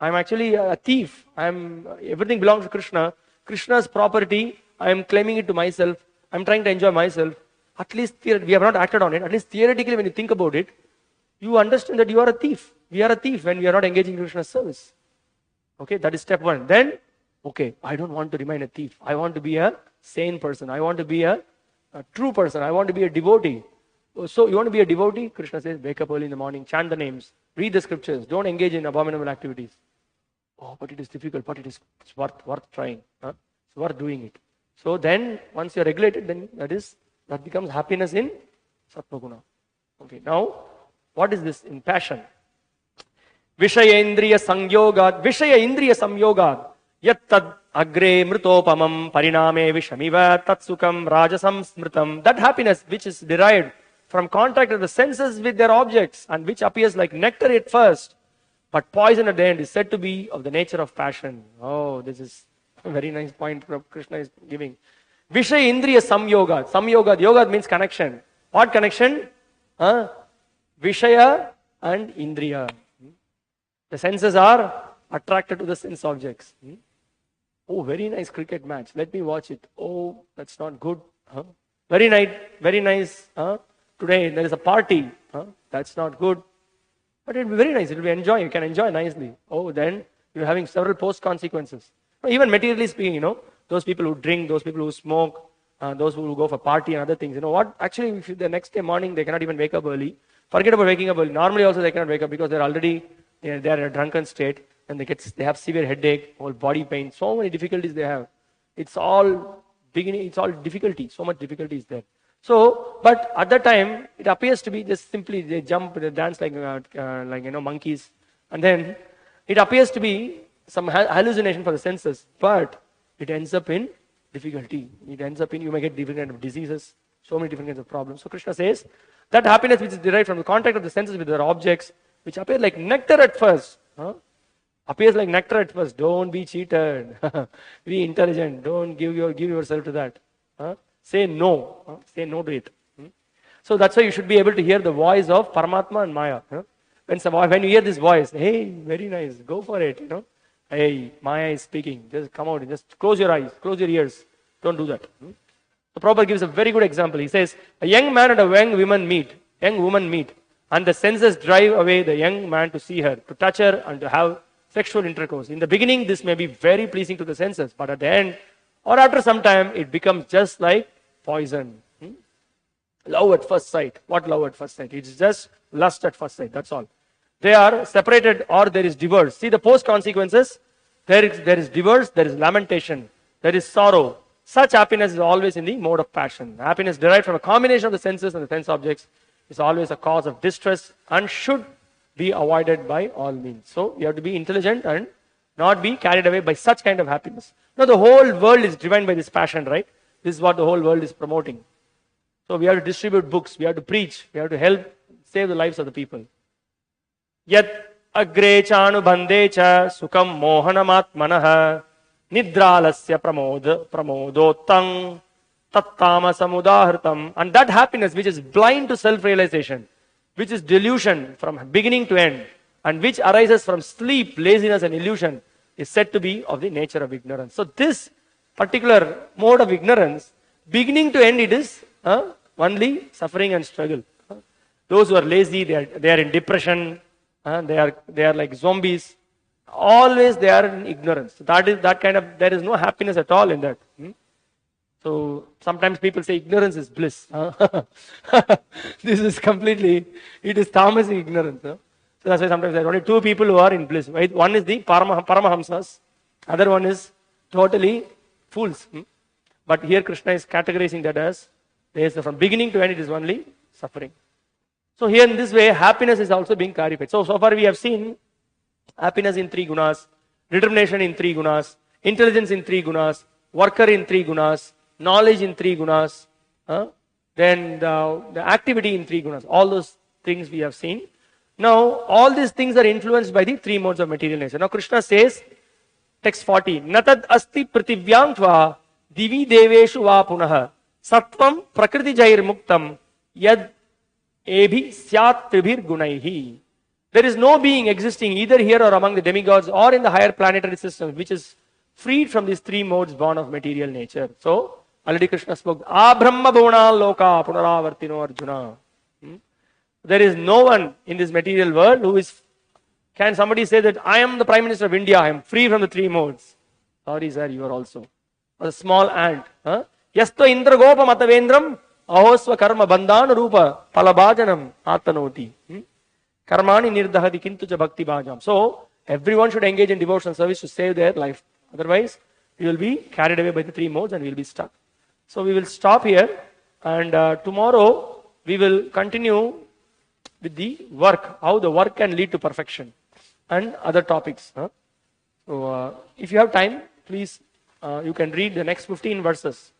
I am actually a thief. Everything belongs to Krishna. Krishna's property, I am claiming it to myself. I am trying to enjoy myself. At least we have not acted on it. At least theoretically, when you think about it, you understand that you are a thief. We are a thief when we are not engaging in Krishna's service. Okay, that is step 1. Then, okay, I don't want to remain a thief. I want to be a sane person. I want to be a true person. I want to be a devotee. So you want to be a devotee? Krishna says, wake up early in the morning, chant the names, read the scriptures, don't engage in abominable activities. Oh, but it is difficult, but it's worth trying. It's worth doing it. So then, once you are regulated, then that becomes happiness in Sattva-guna. Okay, now, what is this in passion? Vishaya indriya samyogad yattad agre mritopamam pariname vishamiva tatsukam rajasam smritam. That happiness which is derived from contact of the senses with their objects and which appears like nectar at first, but poison at the end, is said to be of the nature of passion. Oh, this is a very nice point Krishna is giving. Vishaya indriya samyogad. Samyogad. Yoga means connection. What connection? Vishaya and indriya. The senses are attracted to the sense objects. Oh, very nice cricket match. Let me watch it. Oh, that's not good. Very nice today there is a party. That's not good. But it will be very nice. It will be enjoying. You can enjoy nicely. Oh, then you're having several post consequences. Even materially speaking, those people who drink, those people who smoke, those who go for party and other things. You know what? Actually, if the next day morning they cannot even wake up early. Forget about waking up early. Normally also they cannot wake up because they're already they're in a drunken state and they have severe headache, whole body pain. So many difficulties they have. It's all beginning. It's all difficulty. So much difficulty is there. So, but at that time, it appears to be just simply they jump, they dance like monkeys, and then it appears to be some hallucination for the senses, but it ends up in difficulty. It ends up in you may get different kind of diseases, so many different kinds of problems. So Krishna says that happiness which is derived from the contact of the senses with their objects, which appear like nectar at first, appears like nectar at first. Don't be cheated. Be intelligent. Don't give yourself to that. Say no. Say no to it. So that's why you should be able to hear the voice of Paramatma and Maya. When you hear this voice, hey, very nice, go for it. Hey, Maya is speaking. Just come out and just close your eyes, close your ears. Don't do that. The Prabhupada gives a very good example. He says, a young man and a young woman meet, and the senses drive away the young man to see her, to touch her, and to have sexual intercourse. In the beginning, this may be very pleasing to the senses, but at the end, or after some time, it becomes just like poison. Love at first sight. What love at first sight? It is just lust at first sight. That's all. They are separated or there is divorce. See the post consequences. There is divorce, there is lamentation, there is sorrow. Such happiness is always in the mode of passion. Happiness derived from a combination of the senses and the sense objects is always a cause of distress and should be avoided by all means. So you have to be intelligent and not be carried away by such kind of happiness. Now the whole world is driven by this passion, right? This is what the whole world is promoting. So we have to distribute books, we have to preach, we have to help save the lives of the people. Yat agre chanu bande cha sukam mohanamatmanah nidralasya pramodotang tattama samudahritam. And that happiness which is blind to self-realization, which is delusion from beginning to end, and which arises from sleep, laziness and illusion, is said to be of the nature of ignorance. So this particular mode of ignorance, beginning to end, it is only suffering and struggle. Those who are lazy, they are in depression, they are like zombies. Always they are in ignorance. There is no happiness at all in that. So sometimes people say ignorance is bliss. This is completely, it is tamasic ignorance. So that's why sometimes there are only two people who are in bliss. Right? One is the Paramahamsas, other one is totally fools. But here Krishna is categorizing that as from beginning to end it is only suffering. So here in this way happiness is also being clarified. So far we have seen happiness in 3 gunas, determination in 3 gunas, intelligence in 3 gunas, worker in 3 gunas, knowledge in 3 gunas, then the activity in 3 gunas. All those things we have seen. Now all these things are influenced by the 3 modes of material nature. Now Krishna says, text 40, Natad asti prativyam tva divi deveshu va punah sattvam prakriti jair muktam yad ebhi syat tribhir gunaihi. There is no being existing either here or among the demigods or in the higher planetary systems which is freed from these 3 modes born of material nature. So already Krishna spoke, Abrahma bhuna loka punaravartino Arjuna. There is no one in this material world who is, can somebody say that I am the Prime Minister of India, I am free from the 3 modes? Sorry sir, you are also. A small ant. Yasto indra gopa matavendram ahosva karma bandhana rupa palabhajanam attanoti. Karmani nirdahati kintuja bhakti bhajam. So everyone should engage in devotional service to save their life. Otherwise, we will be carried away by the 3 modes and we will be stuck. So we will stop here and tomorrow we will continue with the work, how the work can lead to perfection and other topics. So if you have time, please you can read the next 15 verses.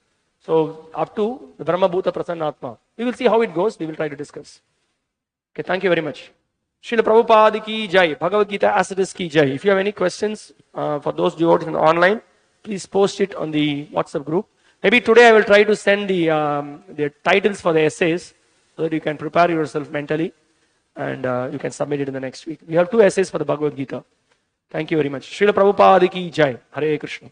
So up to the Brahma Bhuta Prasannatma. We will see how it goes. We will try to discuss. Okay, thank you very much. Srila Prabhupada ki jai, Bhagavad Gita as it is ki jai. If you have any questions for those devotees online, please post it on the WhatsApp group. Maybe today I will try to send the titles for the essays so that you can prepare yourself mentally and you can submit it in the next week. We have 2 essays for the Bhagavad Gita. Thank you very much. Srila Prabhupada ki jai. Hare Krishna.